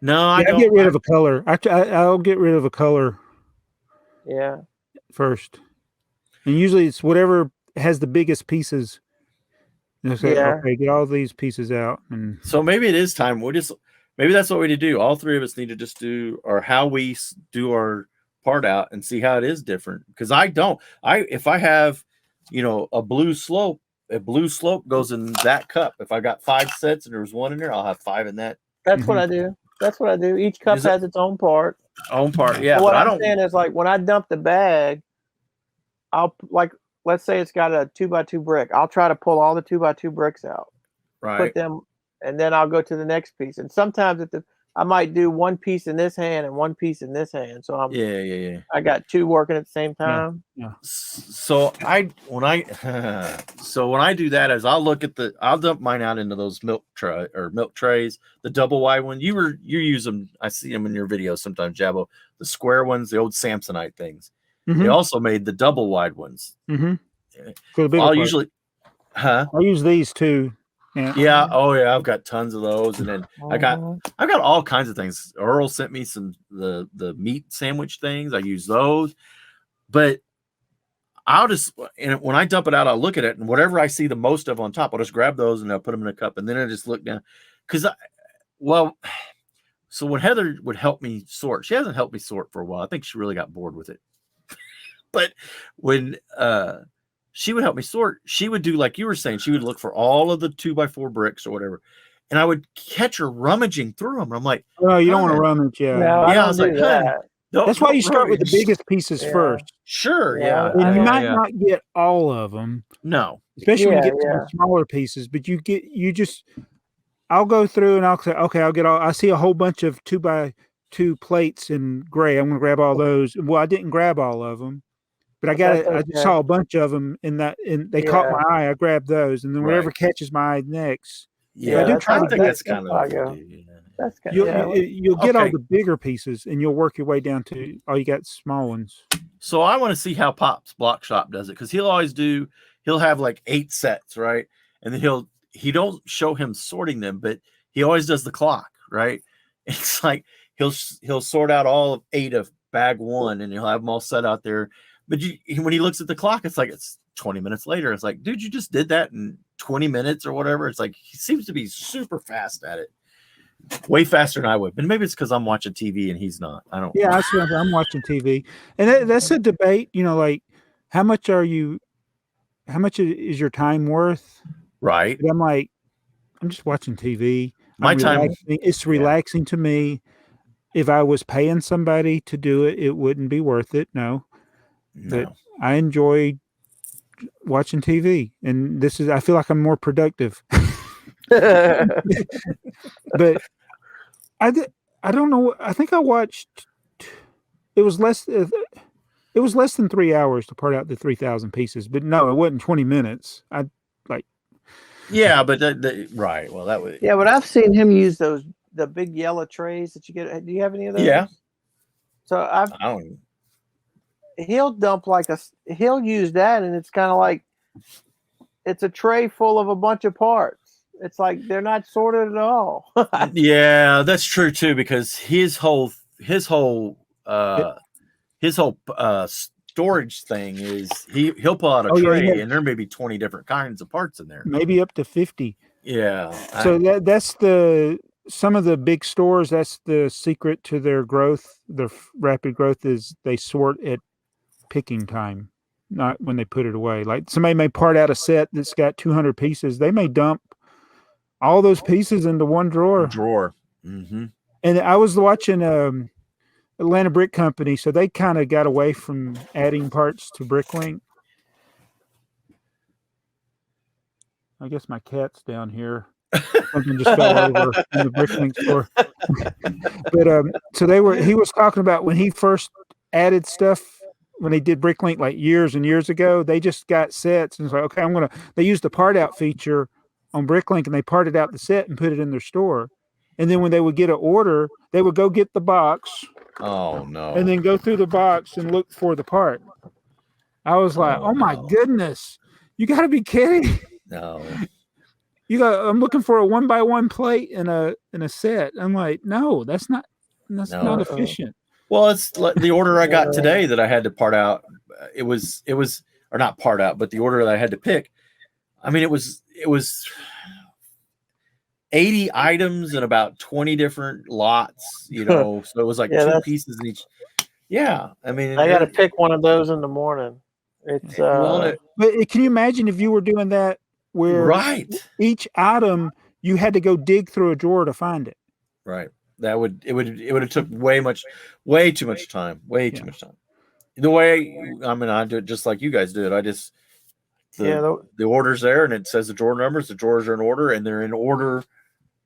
No, I don't. get rid of a color. I'll get rid of a color. Yeah. First, and usually it's whatever has the biggest pieces. Okay, get all these pieces out, and so maybe it is time. Maybe that's what we need to do. All three of us need to just do, or how we do our part out and see how it is different. Because if I have, a blue slope goes in that cup. If I got 5 sets and there's one in there, I'll have 5 in that. That's what I do. That's what I do. Each cup has its own part. Yeah. But what I'm saying is, like, when I dump the bag, I'll let's say it's got a 2x2 brick. I'll try to pull all the 2x2 bricks out, put them, and then I'll go to the next piece. And sometimes I might do one piece in this hand and one piece in this hand. So I got 2 working at the same time. Yeah. So when I do that, I'll dump mine out into those milk trays, the double wide one. You use them. I see them in your videos sometimes, Jabbo. The square ones, the old Samsonite things. They also made the double wide ones. For the I'll usually, I use these too. Yeah. Oh yeah. I've got tons of those, and then I've got all kinds of things. Earl sent me some the meat sandwich things. I use those, but when I dump it out, I'll look at it, and whatever I see the most of on top, I'll just grab those and I'll put them in a cup, and then I just look down. So when Heather would help me sort, she hasn't helped me sort for a while. I think she really got bored with it. But when she would help me sort, she would do like you were saying. She would look for all of the 2x4 bricks or whatever, and I would catch her rummaging through them. And I'm like, "Oh, you don't want to rummage, No, I was like, that's why you start with the biggest pieces first. Sure, yeah. And you might not get all of them. No, especially when you get to the smaller pieces. But I'll go through and I'll say, okay, I'll get all. I see a whole bunch of 2x2 plates in gray. I'm going to grab all those. Well, I didn't grab all of them. But I just saw a bunch of them and they caught my eye. I grabbed those, and then whatever catches my eye next. Yeah, I do try to think that's kind of. You'll get all the bigger pieces, and you'll work your way down to you got small ones. So I want to see how Pop's Block Shop does it, because he'll have like 8 sets, right? And then he don't show him sorting them, but he always does the clock, right? It's like he'll sort out all of 8 of bag 1, and he'll have them all set out there. But when he looks at the clock, it's like it's 20 minutes later. It's like, dude, you just did that in 20 minutes or whatever. It's like he seems to be super fast at it, way faster than I would. But maybe it's because I'm watching TV and he's not. I don't. Yeah, I'm watching TV, and that's a debate. Like how much is your time worth? Right. But I'm like, I'm just watching TV. My time. It's relaxing to me. If I was paying somebody to do it, it wouldn't be worth it. No. But I enjoy watching TV, and I feel like I'm more productive. But I don't know. I think I watched. It was less. It was less than 3 hours to part out the 3,000 pieces, but no, it wasn't 20 minutes. Yeah, but right. Well, that was. Yeah, but I've seen him use the big yellow trays that you get. Do you have any of those? Yeah. So I don't. he'll dump he'll use that, and it's kind of like it's a tray full of a bunch of parts. It's like they're not sorted at all. Yeah, that's true too, because his whole storage thing is he'll pull out a tray and there may be 20 different kinds of parts in there, maybe up to 50. Yeah. So that's some of the big stores. That's the secret to their growth. Their rapid growth is they sort at picking time, not when they put it away. Like somebody may part out a set that's got 200 pieces. They may dump all those pieces into one drawer. Mm-hmm. And I was watching Atlanta Brick Company, so they kind of got away from adding parts to BrickLink. I guess my cat's down here. Something just fell over in the BrickLink store. But so he was talking about when he first added stuff, when they did BrickLink like years and years ago, they just got sets and it's like, okay, they used the part out feature on BrickLink and they parted out the set and put it in their store. And then when they would get an order, they would go get the box. Oh no. And then go through the box and look for the part. I was like, oh my goodness. You got to be kidding. No. I'm looking for a 1x1 plate in a set. I'm like, no, that's not not efficient. Well, it's like the order I got today that I had to part out. It was or not part out, but the order that I had to pick. I mean, it was 80 items and about 20 different lots, so it was like 2 pieces in each. Yeah. I mean, I got to pick one of those in the morning. It's but can you imagine if you were doing that where each item you had to go dig through a drawer to find it? Right. It would have took way too much time. Too much time. The way I do it just like you guys do it. I just the order's there and it says the drawer numbers. The drawers are in order and they're in order.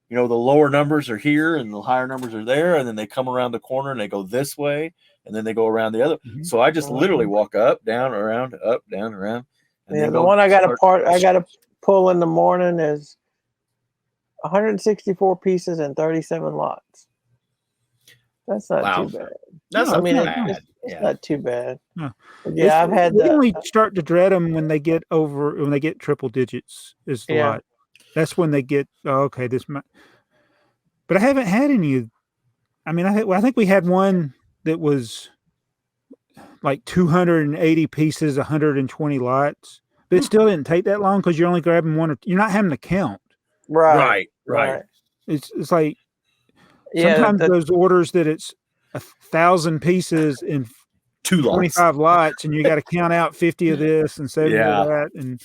The lower numbers are here and the higher numbers are there, and then they come around the corner and they go this way, and then they go around the other. Mm-hmm. So I just literally walk up, down, around, up, down, around. And the one I got to pull in the morning is 164 pieces and 37 lots. That's not too bad. That's it's not too bad. No. Yeah, I've had. We only start to dread them when they get triple digits. Is the lot. That's when they get this. But I haven't had any. I mean, I think we had one that was like 280 pieces, 120 lots. But it still didn't take that long because you're only grabbing one. You're not having to count. Right. It's like sometimes those orders that it's 1,000 pieces in 25 lots, and you got to count out 50 of this and 70 of that, and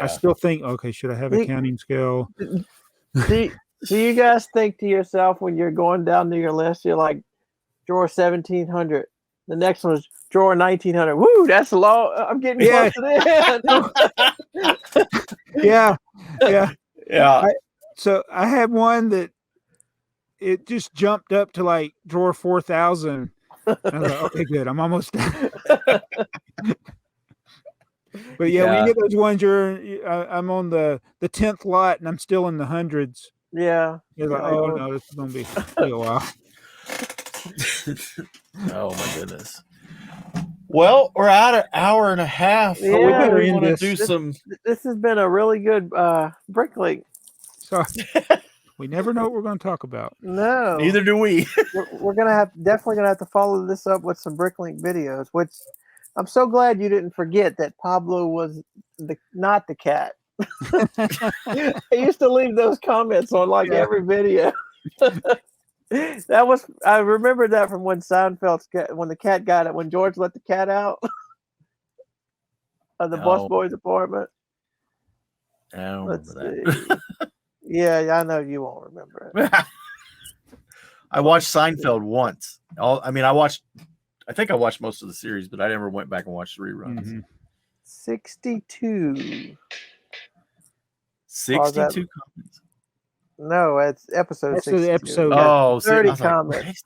I still think, okay, should I have a counting scale? Do you guys think to yourself when you're going down to your list, you're like drawer 1,700, the next one is drawer 1,900. Woo, that's low. I'm getting close to the end. Yeah. So I had one that it just jumped up to like drawer 4,000. I was like, okay, good. I'm almost done. But when you get those ones, I'm on the 10th lot and I'm still in the hundreds. Yeah. You're like, oh no, this is gonna be a while. Oh my goodness. Well, we're at an hour and a half. Yeah, we better end this. This has been a really good BrickLink. So we never know what we're going to talk about. No, neither do we. we're definitely gonna have to follow this up with some BrickLink videos. Which I'm so glad you didn't forget that Pablo was not the cat. I used to leave those comments on every video. I remember that from when Seinfeld's when the cat got it, when George let the cat out of the busboy's apartment. I don't remember that. Yeah, I know you won't remember it. I watched Seinfeld once. I think I watched most of the series, but I never went back and watched the reruns. Mm-hmm. 62. 62 comments. No, it's episode 62. The episode. 30 comments.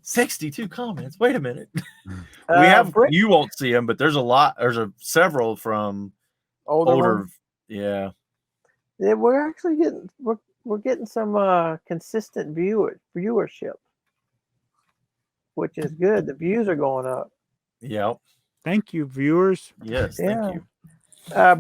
62 comments. Wait a minute. Uh, We have Brick- you won't see them, but there's a lot. There's several from older. ones. Yeah. Yeah, we're actually getting some consistent viewership, which is good. The views are going up. Yep. Thank you, viewers. Yes. Yeah. Thank you.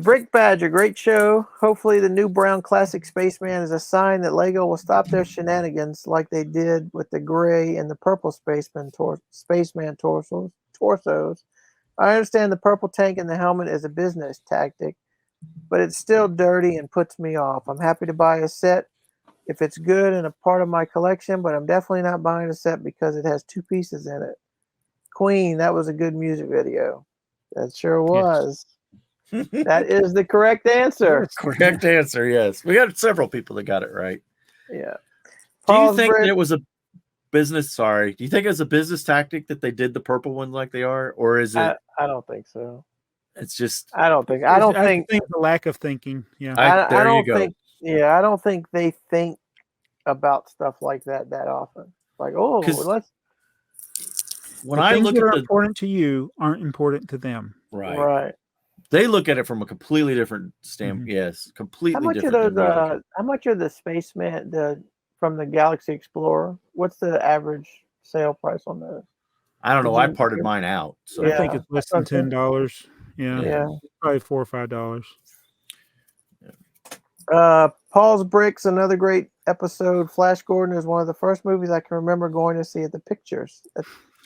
Brick Badger, great show. Hopefully, the new brown classic Spaceman is a sign that Lego will stop their shenanigans like they did with the gray and the purple Spaceman torsos. I understand the purple tank and the helmet is a business tactic, but it's still dirty and puts me off. I'm happy to buy a set if it's good and a part of my collection, but I'm definitely not buying a set because it has 2 pieces in it. Queen, that was a good music video. That sure was. That is the correct answer. Correct answer. Yes. We got several people that got it right. Yeah. Do you Paul's think Bridge- that it was a business? Sorry. Do you think it's a business tactic that they did the purple ones like they are? Or is it? I don't think so. It's just. I don't think the lack of thinking. Yeah. I There don't you go. think I don't think they think about stuff like that often. Like, oh, 'Cause let's when The I things look that at are the. important to you aren't important to them. Right. They look at it from a completely different standpoint. Mhm. Yes. Completely How much are different. those? than we look at it. How much are the Spaceman from the Galaxy Explorer? What's the average sale price on those? I don't know. Did I you- parted mine out. So I think Yeah, it's less that's than what I'm $10. Yeah. Yeah. Probably $4 or $5. Paul's Bricks, another great episode. Flash Gordon is one of the first movies I can remember going to see at the pictures.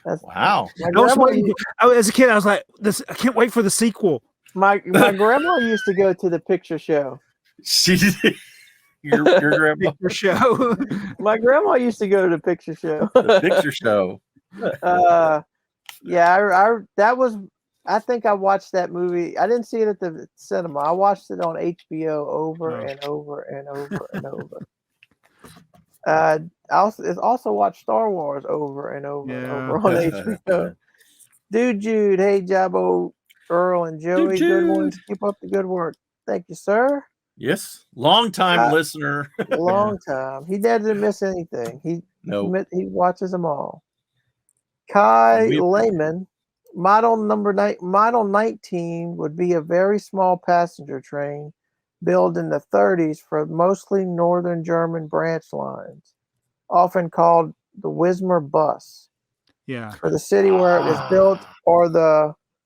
That's wow. my I was grandma. waiting. As a kid, I was like, "This! I can't wait for the sequel." My grandma used to go to the picture show. She your grandma. Picture show. My grandma used to go to the picture show. The picture show. Yeah, that was. I think I watched that movie. I didn't see it at the cinema. I watched it on HBO over Oh. and over and over and over. I also watched Star Wars over and over and over on HBO. Dude, Jude, hey, Jabbo, Earl, and Joey, good ones. Keep up the good work. Thank you, sir. Yes. Long time listener. Long time. He doesn't miss anything. He watches them all. Kai Lehman, model 19 would be a very small passenger train built in the 30s for mostly northern German branch lines, often called the Wismar bus. Yeah. For the city where it was built, or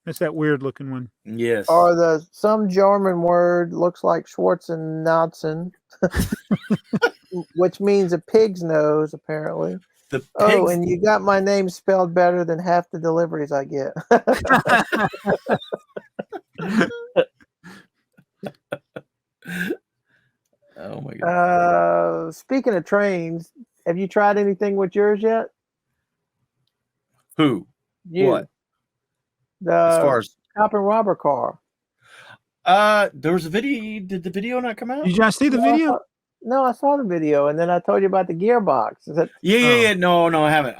that's that weird looking one. Yes. Or some German word looks like Schwarzenautzen, which means a pig's nose, apparently. Oh, and you got my name spelled better than half the deliveries I get. Oh my god. Speaking of trains, have you tried anything with yours yet? Who? You. What? As far as cop and robber car. There was a video. Did the video not come out? Did you not see the video? No, I saw the video, and then I told you about the gearbox. Is that? Yeah. No, I haven't.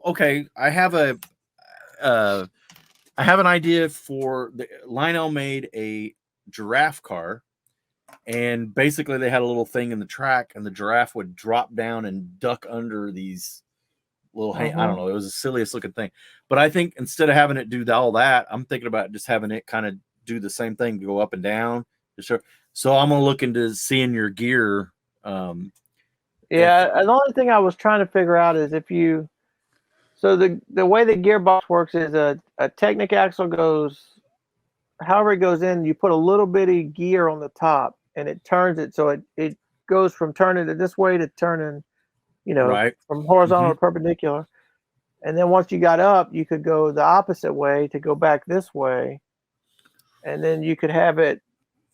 Okay, I have an idea for Lionel made a giraffe car, and basically they had a little thing in the track, and the giraffe would drop down and duck under these little. I don't know. It was the silliest looking thing, but I think instead of having it do all that, I'm thinking about just having it kind of do the same thing, go up and down. So I'm gonna look into seeing your gear. The only thing I was trying to figure out is if you. So the way the gearbox works is a Technic axle goes, however it goes in, you put a little bitty gear on the top, and it turns it so it goes from turning it this way to turning, from horizontal to perpendicular. And then once you got up, you could go the opposite way to go back this way, and then you could have it.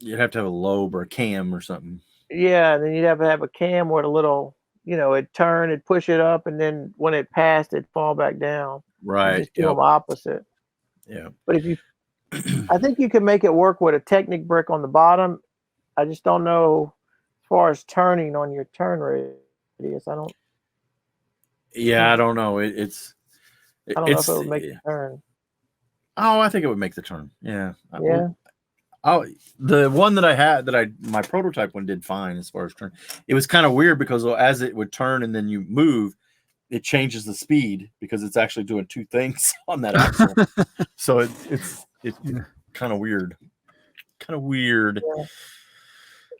You'd have to have a lobe or a cam or something. Yeah, and then you'd have to have a cam with a little, it'd turn, it'd push it up, and then when it passed, it'd fall back down. Right. Just do them opposite. Yeah. But if you, I think you can make it work with a Technic brick on the bottom. I just don't know as far as turning on your turn radius. I don't. Yeah, I don't know. I don't know if it would make the turn. Oh, I think it would make the turn. Yeah. Yeah. The one that I had, my prototype one did fine as far as turn. It was kind of weird because as it would turn and then you move, it changes the speed because it's actually doing two things on that axle. So it's kind of weird. Yeah.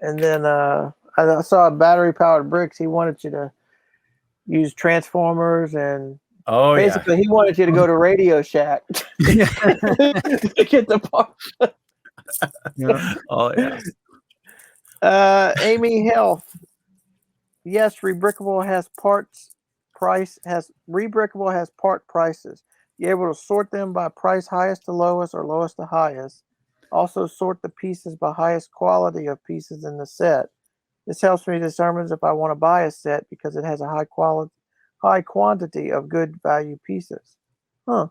And then I saw battery powered bricks. He wanted you to use transformers and basically he wanted you to go to Radio Shack to get the parts. Yeah. Oh yeah. Amy Health. Yes, Rebrickable has part prices. You're able to sort them by price highest to lowest or lowest to highest. Also sort the pieces by highest quality of pieces in the set. This helps me determine if I want to buy a set because it has a high quantity of good value pieces. Huh.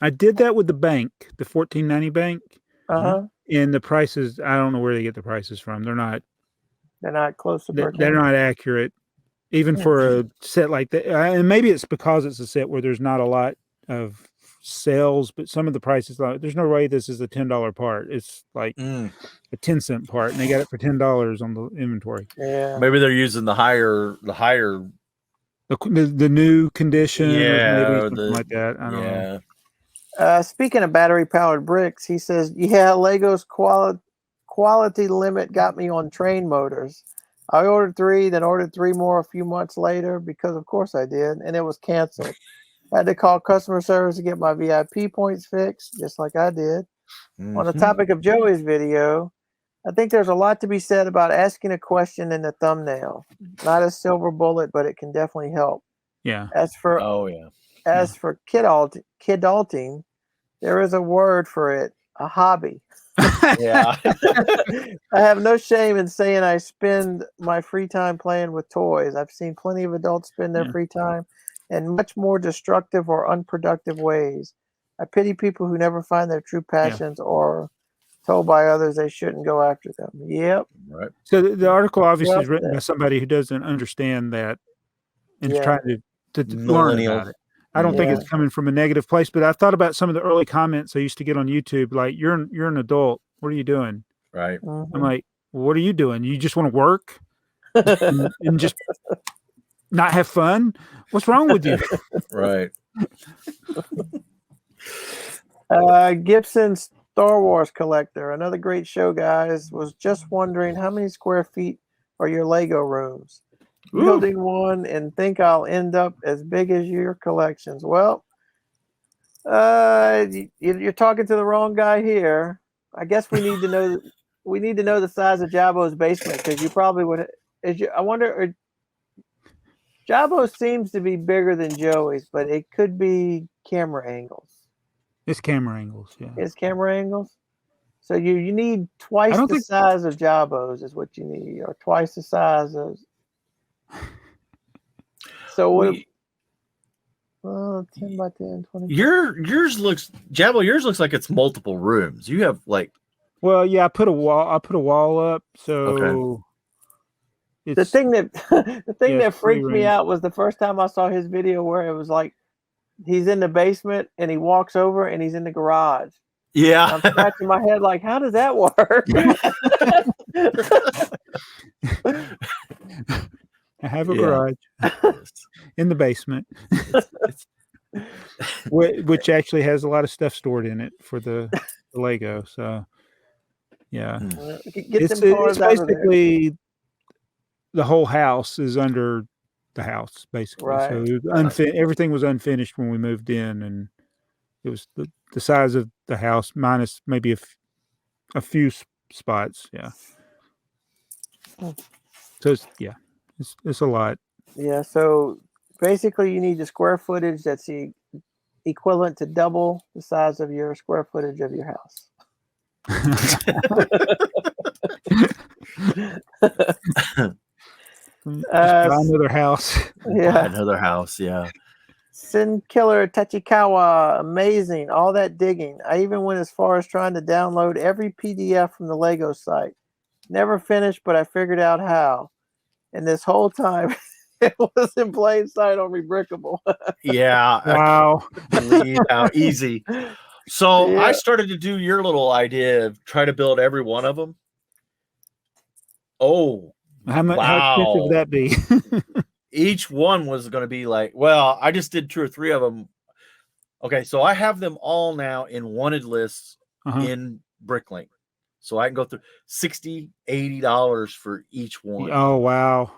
I did that with the bank, the 1490 bank. Uh-huh. And the prices, I don't know where they get the prices from. They're not close to they're not accurate, even for a set like that. And maybe it's because it's a set where there's not a lot of sales, but some of the prices, there's no way this is a $10 part. It's like a 10-cent part, and they got it for $10 on the inventory. Yeah, maybe they're using the higher the new condition, yeah, or maybe something like that. I don't know. Speaking of battery powered bricks, he says, Lego's quality limit got me on train motors. I ordered 3, then ordered 3 more a few months later because of course I did, and it was canceled. I had to call customer service to get my VIP points fixed, just like I did. On the topic of Joey's video, I think there's a lot to be said about asking a question in the thumbnail. Not a silver bullet, but it can definitely help. Yeah. As for kidulting, there is a word for it, a hobby. Yeah. I have no shame in saying I spend my free time playing with toys. I've seen plenty of adults spend their free time in much more destructive or unproductive ways. I pity people who never find their true passions or told by others they shouldn't go after them. Yep. Right. So the article obviously is written by somebody who doesn't understand that and is trying to learn about it. I don't think it's coming from a negative place, but I thought about some of the early comments I used to get on YouTube, like, you're an adult. What are you doing? Right. I'm like, well, what are you doing? You just want to work and just not have fun? What's wrong with you? Right. Gibson Star Wars Collector, another great show, guys. Was just wondering how many square feet are your Lego rooms? Building one and think I'll end up as big as your collections. Well, you're talking to the wrong guy here. I guess we need to know. We need to know the size of Jabo's basement because you probably would. I wonder. Jabo seems to be bigger than Joey's, but it could be camera angles. It's camera angles. Yeah. It's camera angles. So you need twice the size of Jabo's is what you need, or twice the size of. So what? 10 by 10, 20. Yours looks like it's multiple rooms. You have like. Well, yeah, I put a wall up. So the thing that freaked me out was the first time I saw his video where it was like he's in the basement and he walks over and he's in the garage. Yeah, and I'm scratching my head like, how does that work? I have a garage in the basement, which actually has a lot of stuff stored in it for the Lego. So, yeah, it's basically the whole house is under the house, basically. Right. So it was everything was unfinished when we moved in, and it was the size of the house minus maybe a few spots. Yeah. So it's a lot. Yeah. So basically, you need the square footage that's equivalent to double the size of your square footage of your house. Another house. Yeah. Another house. Yeah. Sin Killer Tachikawa, amazing. All that digging. I even went as far as trying to download every PDF from the Lego site. Never finished, but I figured out how. And this whole time, it was in plain sight on Rebrickable. Yeah. Wow. How easy. So I started to do your little idea of try to build every one of them. Oh, how expensive would that be? each one was going to be like, well, I just did 2 or 3 of them. Okay, so I have them all now in wanted lists in BrickLink. So I can go through $60, $80 for each one. Oh, wow.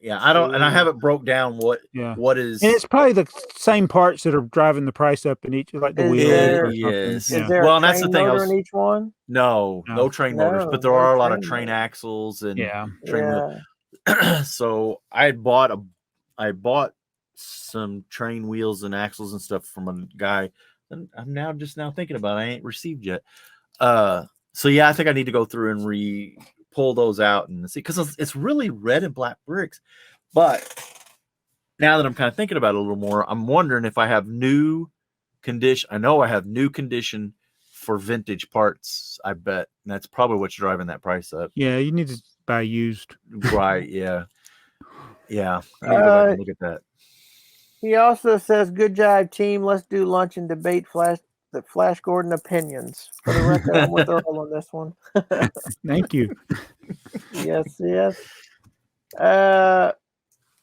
Yeah, I don't, and I haven't broke down what is. And it's probably the same parts that are driving the price up in each, like the wheels. Yes. Is there a train motor in each one? No train motors, but there are a lot of train axles and train wheels. So I bought some train wheels and axles and stuff from a guy, and I'm just now thinking about it. I ain't received yet. So yeah, I think I need to go through and pull those out and see, because it's really red and black bricks. But now that I'm kind of thinking about it a little more, I'm wondering if I have new condition. I know I have new condition for vintage parts. I bet, and that's probably what's driving that price up. Yeah, you need to buy used. Right? Yeah. I need to go back and look at that. He also says, "Good job, team. Let's do lunch and debate the Flash Gordon opinions." For the record, I'm with Earl on this one. Thank you. Yes.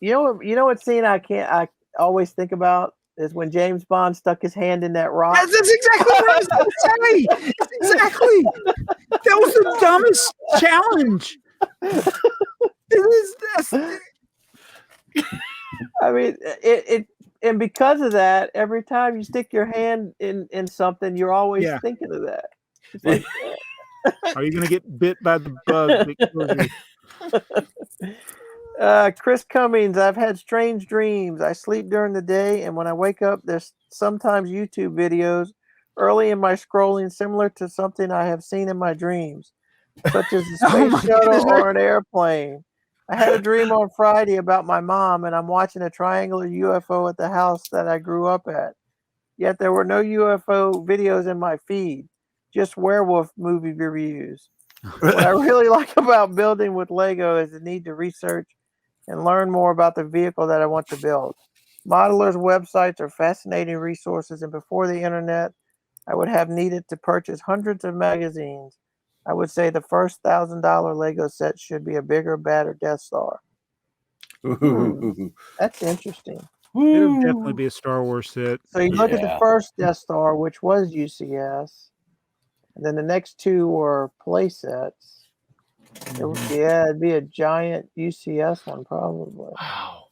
You know what scene I always think about is when James Bond stuck his hand in that rock. That's exactly what I was going to say. Exactly. That was the dumbest challenge. I mean, and because of that, every time you stick your hand in something, you're always thinking of that. It's like, are you going to get bit by the bug? Chris Cummings, I've had strange dreams. I sleep during the day, and when I wake up, there's sometimes YouTube videos early in my scrolling similar to something I have seen in my dreams, such as a space shuttle or an airplane. I had a dream on Friday about my mom, and I'm watching a triangular UFO at the house that I grew up at. Yet there were no UFO videos in my feed, just werewolf movie reviews. What I really like about building with Lego is the need to research and learn more about the vehicle that I want to build. Modelers' websites are fascinating resources, and before the internet, I would have needed to purchase hundreds of magazines. I would say the first $1,000 Lego set should be a bigger, badder Death Star. That's interesting. It would definitely be a Star Wars set. So you look at the first Death Star, which was UCS, and then the next 2 were play sets. It'd be a giant UCS one probably. Wow.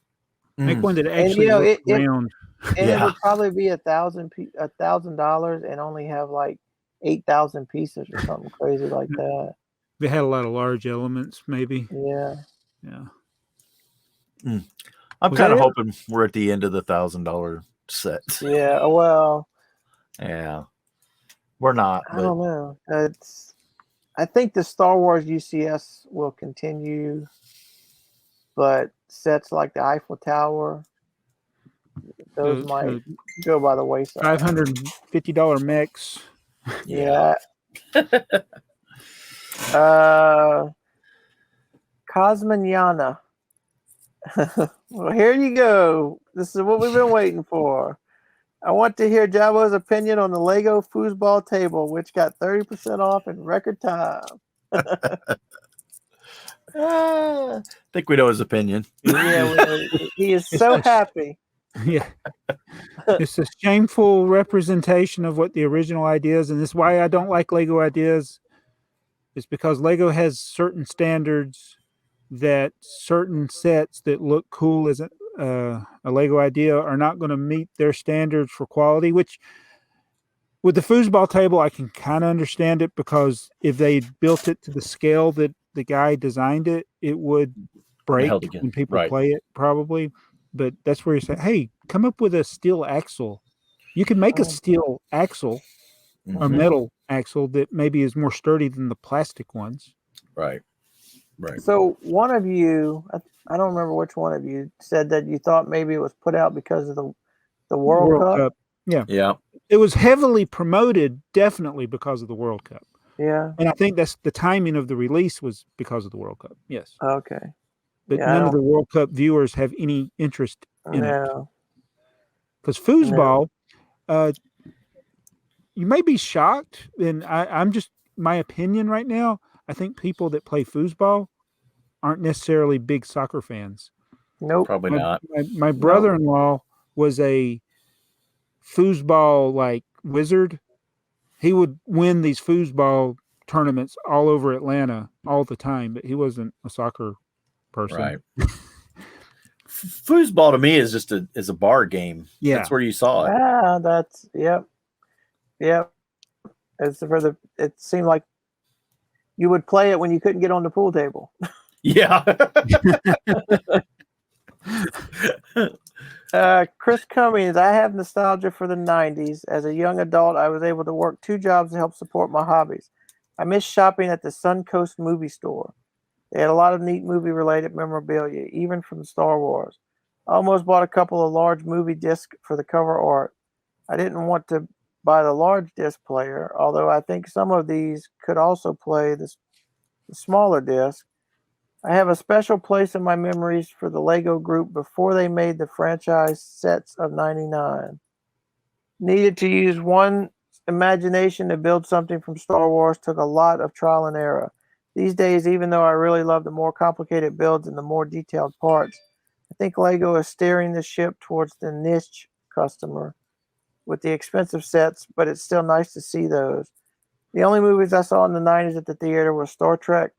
Make one that actually looks round. And it would probably be $1,000 and only have like 8,000 pieces or something crazy like that. They had a lot of large elements, maybe. Yeah. I'm kind of hoping we're at the end of the $1,000 set. Yeah. Well. Yeah. We're not. I don't know. I think the Star Wars UCS will continue, but sets like the Eiffel Tower, those might go by the wayside. $550 mechs. Yeah. Cosmaniana. Well, here you go. This is what we've been waiting for. I want to hear Jabo's opinion on the Lego foosball table, which got 30% off in record time. I think we know his opinion. Yeah, he is so happy. Yeah. It's a shameful representation of what the original idea is, and this is why I don't like Lego ideas. It's because Lego has certain standards that certain sets that look cool as a Lego idea are not going to meet their standards for quality, which with the foosball table, I can kind of understand it, because if they built it to the scale that the guy designed it, it would break when people play it probably. But that's where you say, hey, come up with a steel axle. You can make a steel axle or metal axle that maybe is more sturdy than the plastic ones. Right. So one of you, I don't remember which one of you, said that you thought maybe it was put out because of the World Cup. Yeah. It was heavily promoted, definitely because of the World Cup. Yeah. And I think that's the timing of the release was because of the World Cup. Yes. Okay. But none of the World Cup viewers have any interest in it. Because foosball, you may be shocked, and I'm just, my opinion right now, I think people that play foosball aren't necessarily big soccer fans. Nope. Probably not. My brother-in-law was a foosball like wizard. He would win these foosball tournaments all over Atlanta all the time, but he wasn't a soccer person. Right. Foosball to me is just a bar game. Yeah. That's where you saw it. Ah, that's yep. It seemed like you would play it when you couldn't get on the pool table. Yeah. Chris Cummings, I have nostalgia for the 90s. As a young adult, I was able to work 2 jobs to help support my hobbies. I miss shopping at the Suncoast movie store. They had a lot of neat movie-related memorabilia, even from Star Wars. I almost bought a couple of large movie discs for the cover art. I didn't want to buy the large disc player, although I think some of these could also play the smaller disc. I have a special place in my memories for the Lego group before they made the franchise sets of 99. Needed to use one imagination to build something from Star Wars took a lot of trial and error. These days, even though I really love the more complicated builds and the more detailed parts, I think Lego is steering the ship towards the niche customer with the expensive sets, but it's still nice to see those. The only movies I saw in the 90s at the theater were Star Trek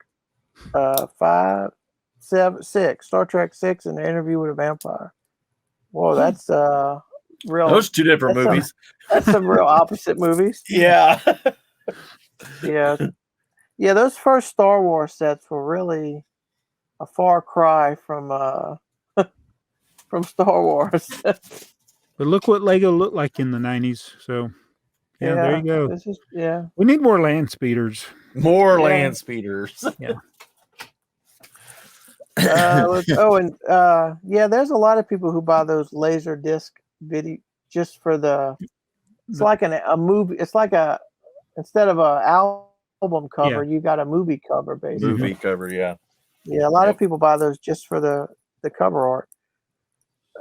5, 7, 6, Star Trek 6, and The Interview with a Vampire. Whoa, that's real. Those 2 different movies. That's some real opposite movies. Yeah. Yeah. Yeah, those first Star Wars sets were really a far cry from from Star Wars. But look what Lego looked like in the 90s. So, yeah, there you go. This is, yeah. We need more land speeders. More land speeders. Yeah. There's a lot of people who buy those laser disc video just for the. It's like a movie. It's like instead of a album cover, you got a movie cover basically. Movie cover, yeah. Yeah, a lot of people buy those just for the cover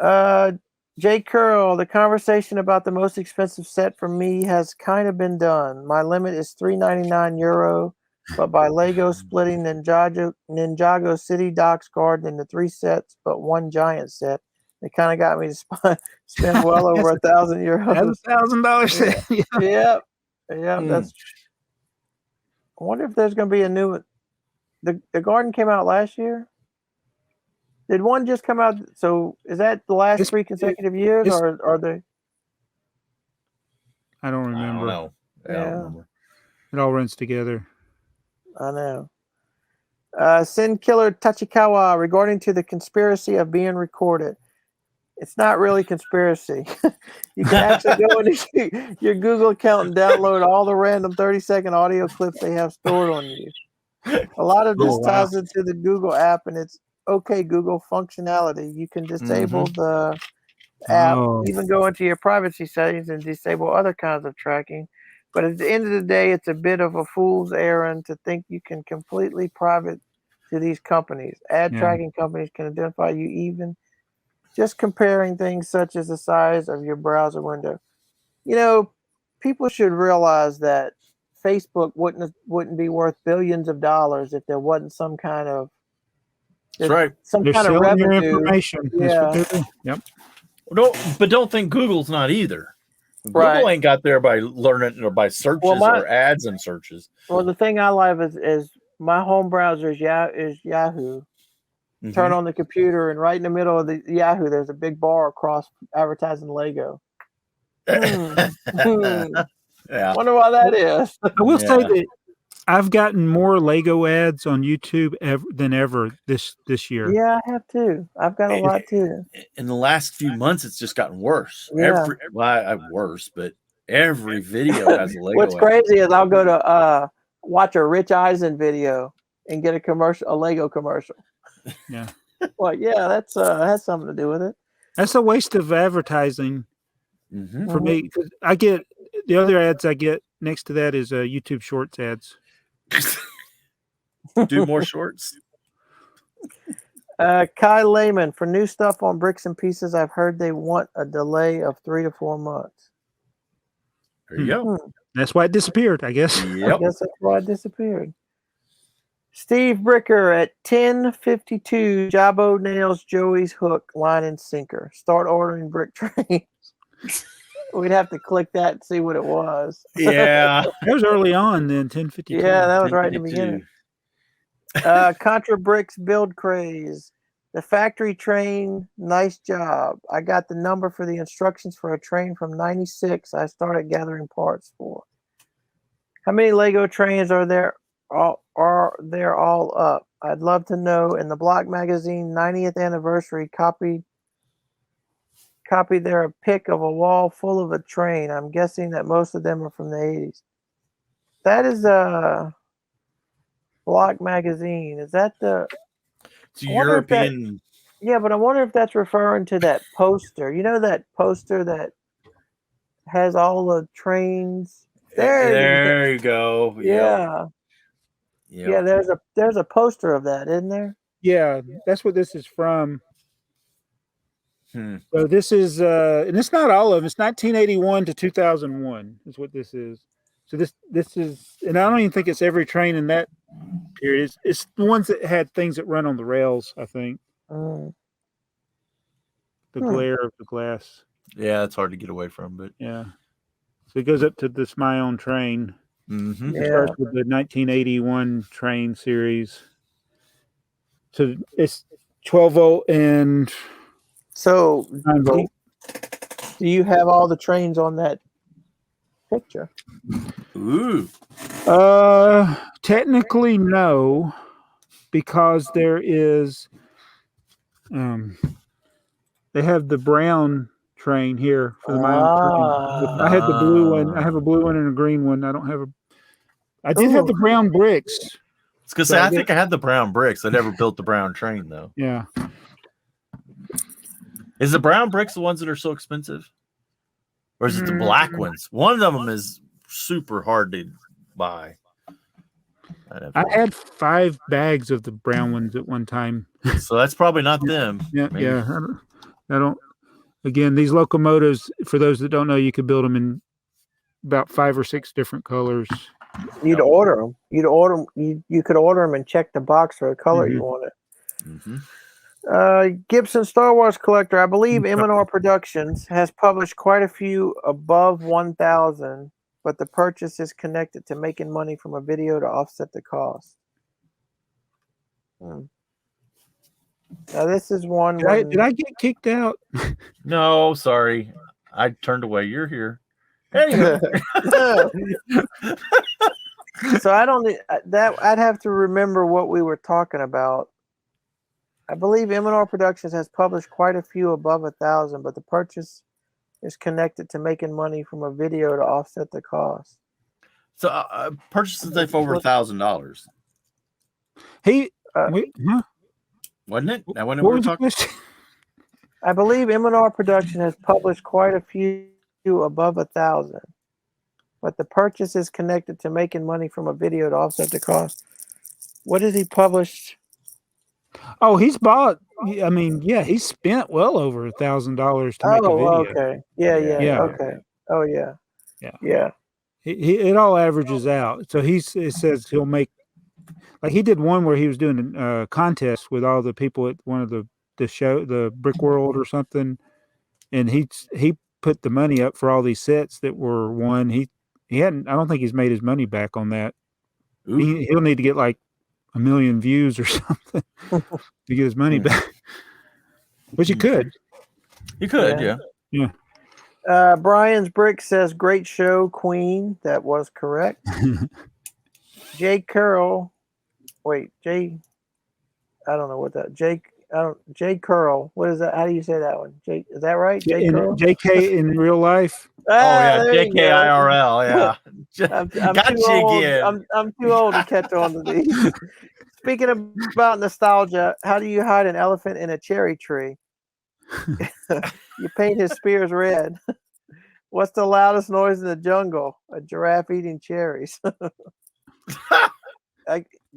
art. Jay Curl, the conversation about the most expensive set for me has kind of been done. My limit is €3.99, but by Lego splitting Ninjago City Docks Garden into 3 sets, but 1 giant set, it kind of got me to spend well over €1,000. That's $1,000 set. Yeah. That's. I wonder if there's going to be a new. The garden came out last year. Did one just come out? So is that the last 3 consecutive years, or are they? I don't remember. I don't know. I don't remember. It all runs together. I know. Sin Killer Tachikawa, regarding to the conspiracy of being recorded. It's not really conspiracy. You can actually go into your Google account and download all the random 30-second audio clips they have stored on you. A lot of this ties into the Google app and its OK Google functionality. You can disable the app, even go into your privacy settings and disable other kinds of tracking. But at the end of the day, it's a bit of a fool's errand to think you can completely private to these companies. Ad tracking companies can identify you even just comparing things such as the size of your browser window. You know, people should realize that Facebook wouldn't be worth billions of dollars if there wasn't some kind of some They're kind of selling revenue. your information. Yeah. Yep. But don't think Google's not either. Right. Google ain't got there by learning or by searches or ads and searches. Well, the thing I love is my home browser is Yahoo. Turn on the computer, and right in the middle of the Yahoo, there's a big bar across advertising Lego. Yeah. Wonder why that is. I will say that I've gotten more Lego ads on YouTube than ever this year. Yeah, I have too. I've got a lot too. In the last few months, it's just gotten worse. Yeah. Worse, but every video has a Lego What's crazy is I'll go to watch a Rich Eisen video and get a Lego commercial. Yeah. Well, yeah, that's has something to do with it. That's a waste of advertising for me, because I get the other ads I get next to that is YouTube Shorts ads. Do more shorts. Kai Lehman, for new stuff on Bricks and Pieces, I've heard they want a delay of 3 to 4 months. There you go. That's why it disappeared, I guess. Yep. I guess that's why it disappeared. Steve Bricker at 10:52. Jabbo nails Joey's hook, line, and sinker. Start ordering BrickTrains. We'd have to click that and see what it was. Yeah. That was early on then, 10:52. Yeah, that was right in the beginning. Contra Bricks build craze. The factory train, nice job. I got the number for the instructions for a train from 96 I started gathering parts for. How many Lego trains are there all up? I'd love to know. In the Block Magazine 90th anniversary copy there a pic of a wall full of a train. I'm guessing that most of them are from the 80s. That is Block Magazine. Is that the... It's European... Yeah, but I wonder if that's referring to that poster. You know that poster that has all the trains? There you go. Yeah. Yep. Yeah, there's a poster of that, isn't there? Yeah, that's what this is from. So this is and it's not all of them. It's 1981 to 2001 is what this is. So this is, and I don't even think it's every train in that period. It's the ones that had things that run on the rails, I think. The glare of the glass. Yeah, it's hard to get away from, but yeah. So it goes up to this My Own Train. Mm-hmm. It starts with the 1981 train series. So it's 12 volt and so 9 volt. Do you have all the trains on that picture? Ooh. Technically no, because there is they have the brown train here for the My Own Train. I had the blue one. I have a blue one and a green one. I don't have a... I did have the brown bricks. It's because I think I had the brown bricks. I never built the brown train, though. Yeah. Is the brown bricks the ones that are so expensive? Or is it the black ones? One of them is super hard to buy. I had 5 bags of the brown ones at one time. So that's probably not them. Yeah, maybe. Yeah. I don't. Again, these locomotives, for those that don't know, you could build them in about 5 or 6 different colors. You'd order them. You could order them and check the box for the color you wanted. Gibson Star Wars Collector. I believe M&R Productions has published quite a few above 1,000, but the purchase is connected to making money from a video to offset the cost. Now this is one. Did I get kicked out? No, sorry. I turned away. You're here. Anyway. So I don't that. I'd have to remember what we were talking about. I believe M&R Productions has published quite a few above 1,000, but the purchase is connected to making money from a video to offset the cost. So purchases they for over $1,000. Hey, wasn't it? Now when we were talking. I believe M&R Production has published quite a few above 1,000, but the purchase is connected to making money from a video to offset the cost. What has he published? Oh, he's bought. I mean, yeah, he spent well over $1,000 to make a video. Okay. Yeah. Okay. Oh, yeah. It all averages out. So it says he'll make, like he did one where he was doing a contest with all the people at one of the show, the Brick World or something, and he put the money up for all these sets that were won. He hadn't. I don't think he's made his money back on that. He'll need to get like 1 million views or something to get his money back. But you could. You could, yeah. Brian's Brick says, great show, Queen. That was correct. Jay Curl. Wait, Jay. I don't know what that. Jay Curl. What is that? How do you say that one? Jay, is that right? Jay Curl? JK in real life. Yeah, JKIRL. Yeah. I'm too old to catch on to these. Speaking about nostalgia, how do you hide an elephant in a cherry tree? You paint his spears red. What's the loudest noise in the jungle? A giraffe eating cherries.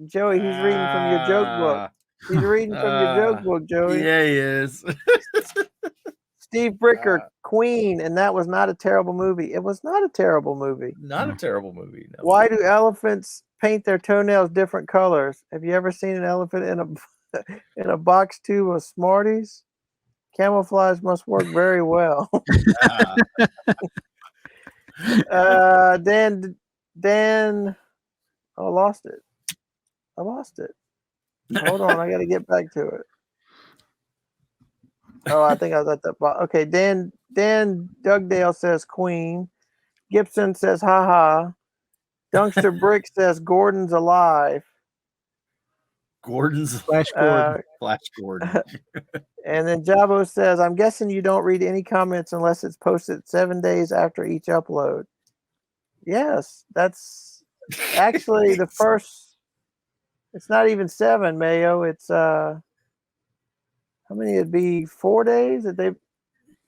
Joey, he's reading from your joke book. He's reading from your joke book, Joey. Yeah, he is. Steve Bricker, Queen, and that was not a terrible movie. It was not a terrible movie. Not a terrible movie. No. Why do elephants paint their toenails different colors? Have you ever seen an elephant in a box tube of Smarties? Camouflage must work very well. Dan, I lost it. Hold on, I got to get back to it. Oh, I think I was at that bottom. Okay, Dan Dugdale says Queen. Gibson says haha. Dunkster Brick says Gordon's alive. Flash Gordon. Flash Gordon. And then Jabo says, I'm guessing you don't read any comments unless it's posted 7 days after each upload. Yes, that's actually the first. It's not even 7, Mayo. It's how many? It'd be 4 days that they.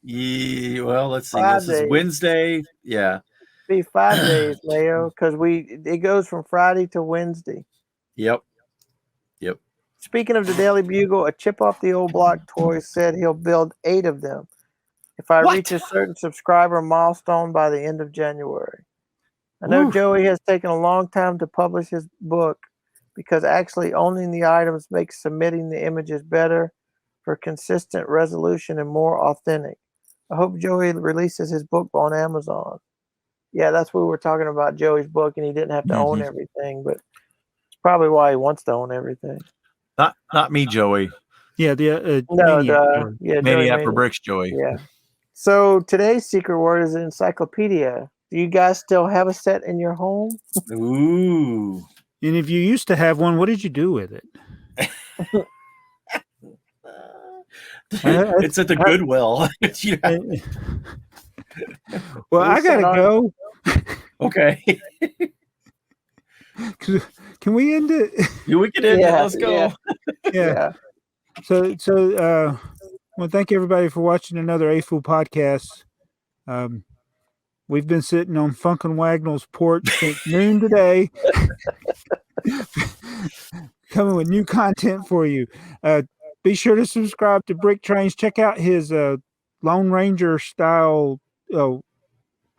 Yeah, well, let's see. 5 This days. is Wednesday. Yeah. It'd be 5 days, Mayo, because it goes from Friday to Wednesday. Yep. Speaking of the Daily Bugle, a chip off the old block toy said he'll build 8 of them if I reach a certain subscriber milestone by the end of January. I know Joey has taken a long time to publish his book because actually owning the items makes submitting the images better for consistent resolution and more authentic. I hope Joey releases his book on Amazon. Yeah, that's what we were talking about, Joey's book, and he didn't have to own everything, but it's probably why he wants to own everything. Not me, Joey. Yeah, the Maniac for Bricks, Joey. Yeah. So today's secret word is encyclopedia. Do you guys still have a set in your home? Ooh. And if you used to have one, what did you do with it? It's at the Goodwill. Well, I gotta go. Okay. Can we end it? Yeah, we can end it. Let's go. Yeah. So well, thank everybody for watching another A F.o.O.L Podcast. We've been sitting on Funkin' Wagnall's porch since noon today, coming with new content for you. Be sure to subscribe to BrickTrains. Check out his Lone Ranger style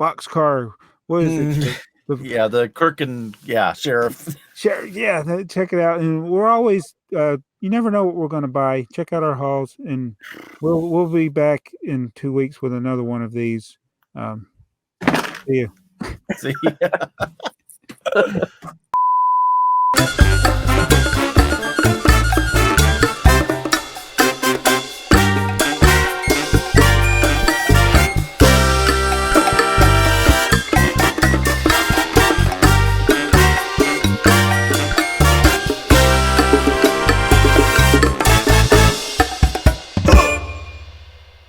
boxcar. What is it? Yeah, the Kirkin, sheriff. Yeah, check it out. And we're always, you never know what we're going to buy. Check out our hauls, and we'll be back in 2 weeks with another one of these. See you. See ya.